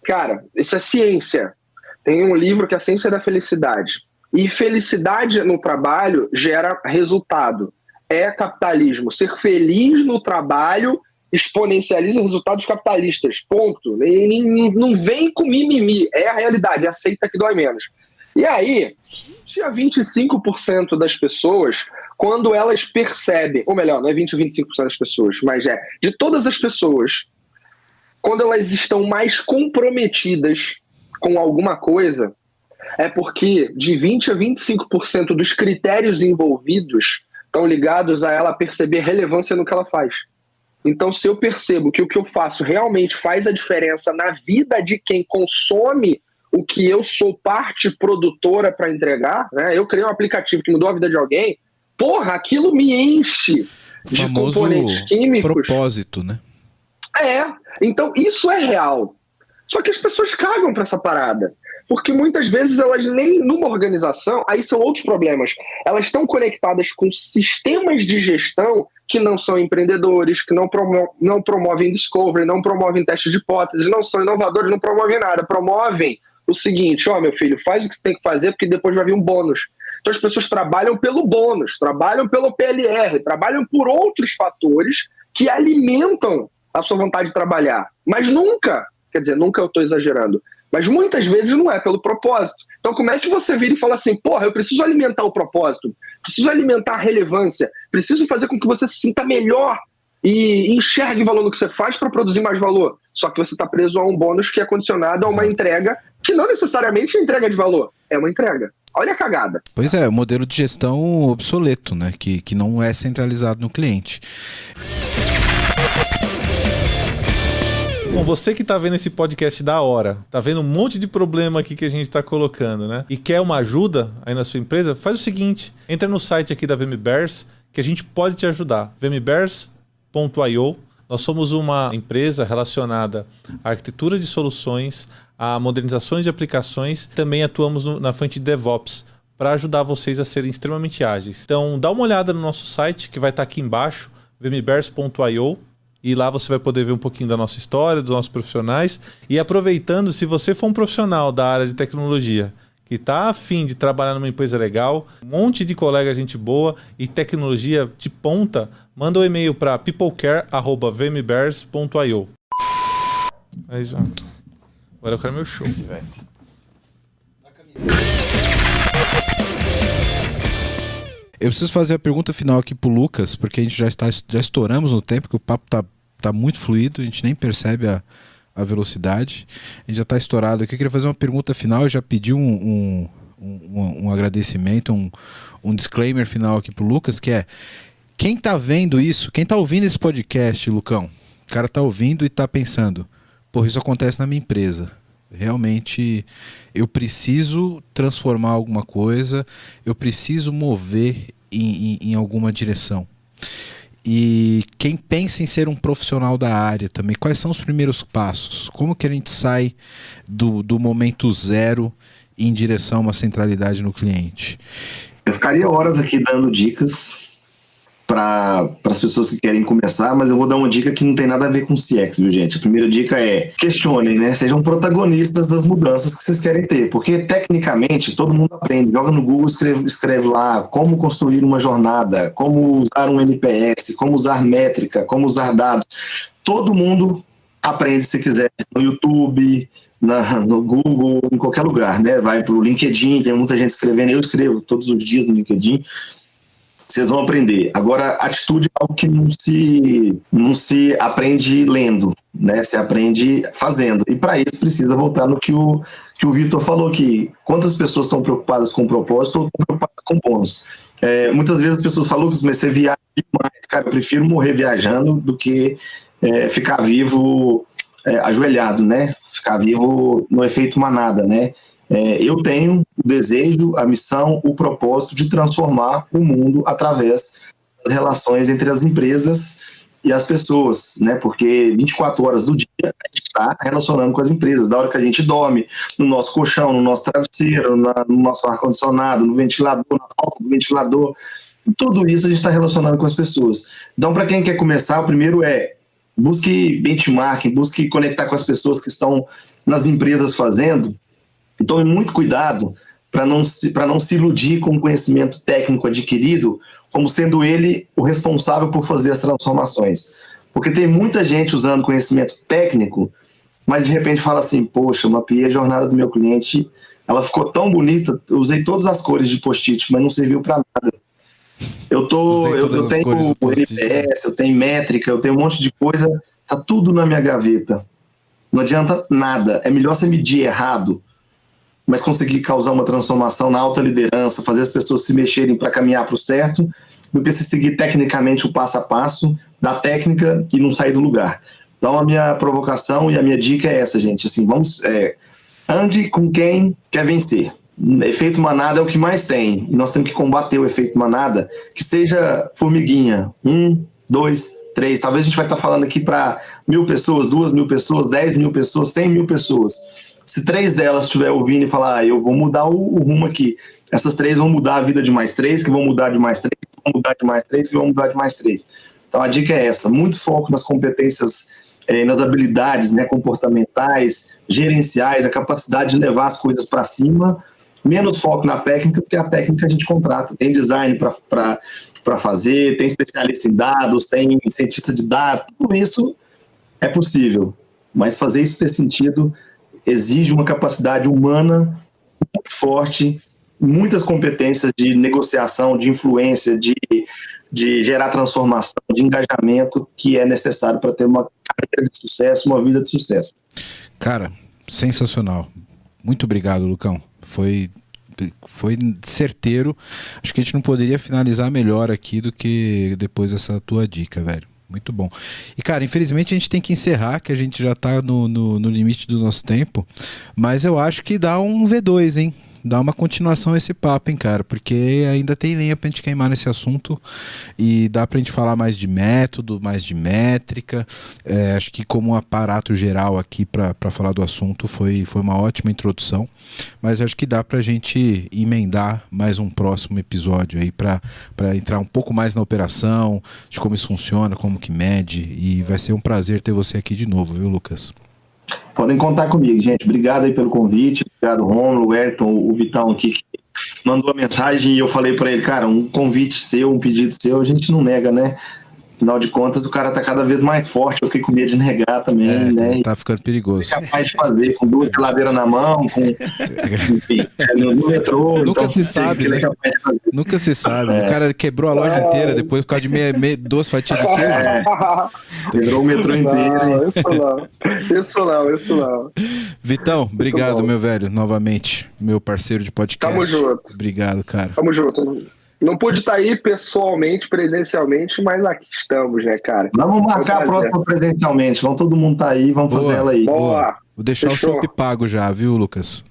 Cara, isso é ciência. Tem um livro que é A Ciência da Felicidade. E felicidade no trabalho gera resultado. É capitalismo. Ser feliz no trabalho exponencializa resultados capitalistas. Ponto. E não vem com mimimi. É a realidade. Aceita que dói menos. E aí, 20 a 25% das pessoas, quando elas percebem, ou melhor, não é 20 a 25% das pessoas, mas de todas as pessoas, quando elas estão mais comprometidas com alguma coisa, é porque de 20 a 25% dos critérios envolvidos estão ligados a ela perceber relevância no que ela faz. Então, se eu percebo que o que eu faço realmente faz a diferença na vida de quem consome o que eu sou parte produtora para entregar, né? Eu criei um aplicativo que mudou a vida de alguém, porra, aquilo me enche de componentes químicos. Propósito, né? Então isso é real. Só que as pessoas cagam para essa parada. Porque muitas vezes elas nem numa organização, aí são outros problemas, elas estão conectadas com sistemas de gestão que não são empreendedores, que não promovem discovery, não promovem teste de hipóteses, não são inovadores, não promovem nada, promovem o seguinte, meu filho, faz o que você tem que fazer porque depois vai vir um bônus. Então as pessoas trabalham pelo bônus, trabalham pelo PLR, trabalham por outros fatores que alimentam a sua vontade de trabalhar. Mas nunca, quer dizer, nunca eu estou exagerando, mas muitas vezes não é pelo propósito. Então como é que você vira e fala assim, porra, eu preciso alimentar o propósito, preciso alimentar a relevância, preciso fazer com que você se sinta melhor e enxergue valor no que você faz para produzir mais valor. Só que você está preso a um bônus que é condicionado a uma entrega que não necessariamente é entrega de valor, é uma entrega. Olha a cagada. Pois é, o modelo de gestão obsoleto, né? Que não é centralizado no cliente. Bom, você que tá vendo esse podcast da hora, tá vendo um monte de problema aqui que a gente tá colocando, né? E quer uma ajuda aí na sua empresa, faz o seguinte, entra no site aqui da VMBears, que a gente pode te ajudar. vmbears.io. Nós somos uma empresa relacionada à arquitetura de soluções, a modernizações de aplicações, também atuamos na frente de DevOps, para ajudar vocês a serem extremamente ágeis. Então dá uma olhada no nosso site, que vai estar aqui embaixo, vmbears.io, e lá você vai poder ver um pouquinho da nossa história, dos nossos profissionais. E aproveitando, se você for um profissional da área de tecnologia, que está a fim de trabalhar numa empresa legal, um monte de colega, gente boa e tecnologia de ponta, manda um e-mail para peoplecare@vmbears.io. Aí já. Agora eu quero meu show, velho. Eu preciso fazer a pergunta final aqui pro Lucas, porque a gente já estouramos no tempo, que o papo tá muito fluido, a gente nem percebe a velocidade. A gente já está estourado aqui. Eu queria fazer uma pergunta final. Eu já pedi um agradecimento, um disclaimer final aqui pro Lucas, que é: quem tá vendo isso, quem tá ouvindo esse podcast, Lucão, o cara tá ouvindo e tá pensando, porra, isso acontece na minha empresa. Realmente eu preciso transformar alguma coisa, eu preciso mover em alguma direção. E quem pensa em ser um profissional da área também, quais são os primeiros passos? Como que a gente sai do momento zero em direção a uma centralidade no cliente? Eu ficaria horas aqui dando dicas para as pessoas que querem começar, mas eu vou dar uma dica que não tem nada a ver com CX, viu, gente? A primeira dica é: questionem, né? Sejam protagonistas das mudanças que vocês querem ter, porque tecnicamente todo mundo aprende. Joga no Google, escreve lá como construir uma jornada, como usar um NPS, como usar métrica, como usar dados. Todo mundo aprende se quiser, no YouTube, no Google, em qualquer lugar, né? Vai para o LinkedIn, tem muita gente escrevendo, eu escrevo todos os dias no LinkedIn. Vocês vão aprender. Agora, atitude é algo que não se aprende lendo, né? Se aprende fazendo. E para isso precisa voltar no que o Vitor falou, que quantas pessoas estão preocupadas com o propósito ou estão preocupadas com bônus. Muitas vezes as pessoas falam que você viaja demais. Cara, eu prefiro morrer viajando do que ficar vivo ajoelhado, né? Ficar vivo no efeito manada, né? Eu tenho o desejo, a missão, o propósito de transformar o mundo através das relações entre as empresas e as pessoas, né? Porque 24 horas do dia a gente está relacionando com as empresas, da hora que a gente dorme, no nosso colchão, no nosso travesseiro, no nosso ar-condicionado, no ventilador, na falta do ventilador, tudo isso a gente está relacionando com as pessoas. Então, para quem quer começar, o primeiro busque benchmarking, busque conectar com as pessoas que estão nas empresas fazendo, e tome muito cuidado para não se iludir com o conhecimento técnico adquirido, como sendo ele o responsável por fazer as transformações. Porque tem muita gente usando conhecimento técnico, mas de repente fala assim, poxa, mapeei a jornada do meu cliente, ela ficou tão bonita, eu usei todas as cores de post-it, mas não serviu para nada. Eu tenho o NPS, eu tenho métrica, eu tenho um monte de coisa, tá tudo na minha gaveta. Não adianta nada, é melhor você medir errado, mas conseguir causar uma transformação na alta liderança, fazer as pessoas se mexerem para caminhar para o certo, do que se seguir tecnicamente o passo a passo da técnica e não sair do lugar. Então a minha provocação e a minha dica é essa, gente. Assim, ande com quem quer vencer. Efeito manada é o que mais tem, e nós temos que combater o efeito manada, que seja formiguinha, 1, 2, 3. Talvez a gente vai estar falando aqui para 1.000 pessoas, 2.000 pessoas, 10.000 pessoas, 100.000 pessoas. Se 3 delas estiver ouvindo e falar, eu vou mudar o rumo aqui, essas 3 vão mudar a vida de mais 3, que vão mudar de mais 3, que vão mudar de mais 3, que vão mudar de mais 3. Então a dica é essa, muito foco nas competências, nas habilidades, né, comportamentais, gerenciais, a capacidade de levar as coisas para cima, menos foco na técnica, porque a técnica a gente contrata, tem design para fazer, tem especialista em dados, tem cientista de dados, tudo isso é possível, mas fazer isso ter sentido exige uma capacidade humana muito forte, muitas competências de negociação, de influência, de gerar transformação, de engajamento, que é necessário para ter uma carreira de sucesso, uma vida de sucesso. Cara, sensacional. Muito obrigado, Lucão. Foi certeiro. Acho que a gente não poderia finalizar melhor aqui do que depois dessa tua dica, velho. Muito bom. E, cara, infelizmente a gente tem que encerrar, que a gente já tá no limite do nosso tempo, mas eu acho que dá um V2, hein? Dá uma continuação a esse papo, hein, cara? Porque ainda tem lenha pra gente queimar nesse assunto e dá pra gente falar mais de método, mais de métrica. Acho que como aparato geral aqui pra falar do assunto foi uma ótima introdução, mas acho que dá pra gente emendar mais um próximo episódio aí pra entrar um pouco mais na operação, de como isso funciona, como que mede, e vai ser um prazer ter você aqui de novo, viu, Lucas? Podem contar comigo, gente. Obrigado aí pelo convite. Obrigado, Romulo, o Elton, o Vitão aqui, que mandou a mensagem e eu falei para ele, cara, um convite seu, um pedido seu, a gente não nega, né? Afinal de contas, o cara tá cada vez mais forte. Eu fiquei com medo de negar também, né? Tá ficando perigoso. É capaz de fazer com 2 geladeiras na mão, enfim, no metrô. Nunca então, se sabe, né? Nunca se sabe. O cara quebrou a loja inteira depois por causa de 2 fatias de queijo. Quebrou o metrô inteiro. Isso não. Vitão, obrigado, meu velho, novamente. Meu parceiro de podcast. Tamo junto. Obrigado, cara. Tamo junto. Não pude estar aí pessoalmente, presencialmente, mas aqui estamos, né, cara? Vamos marcar a próxima presencialmente. Vamos todo mundo tá aí, vamos fazer ela aí. Boa. Vou deixar Fechou. o chopp pago já, viu, Lucas?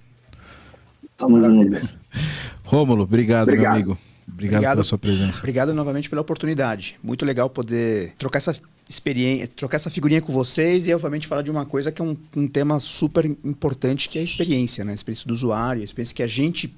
Tamo junto. Rômulo, obrigado, meu amigo. Obrigado pela sua presença. Obrigado novamente pela oportunidade. Muito legal poder trocar essa experiência, trocar essa figurinha com vocês e, obviamente, falar de uma coisa que é um tema super importante, que é a experiência, né? A experiência do usuário, a experiência que a gente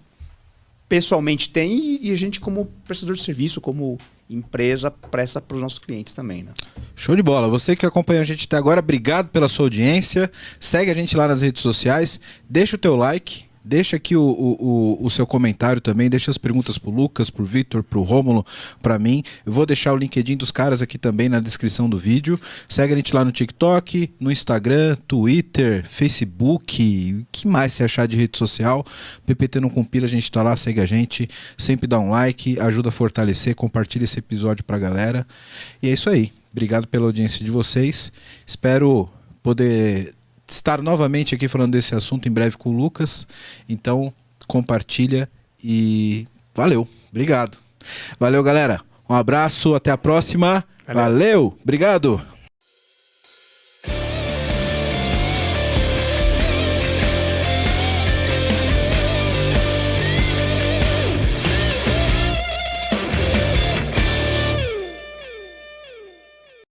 pessoalmente tem e a gente, como prestador de serviço, como empresa, presta para os nossos clientes também, né? Show de bola. Você que acompanhou a gente até agora, obrigado pela sua audiência. Segue a gente lá nas redes sociais. Deixa o teu like. Deixa aqui o seu comentário também, deixa as perguntas pro Lucas, pro Vitor, pro Rômulo, pra mim. Eu vou deixar o LinkedIn dos caras aqui também na descrição do vídeo. Segue a gente lá no TikTok, no Instagram, Twitter, Facebook, o que mais você achar de rede social. PPT Não Compila, a gente tá lá, segue a gente. Sempre dá um like, ajuda a fortalecer, compartilha esse episódio pra galera. E é isso aí. Obrigado pela audiência de vocês. Espero poder estar novamente aqui falando desse assunto em breve com o Lucas. Então, compartilha e valeu. Obrigado. Valeu, galera. Um abraço, até a próxima. Valeu. Obrigado.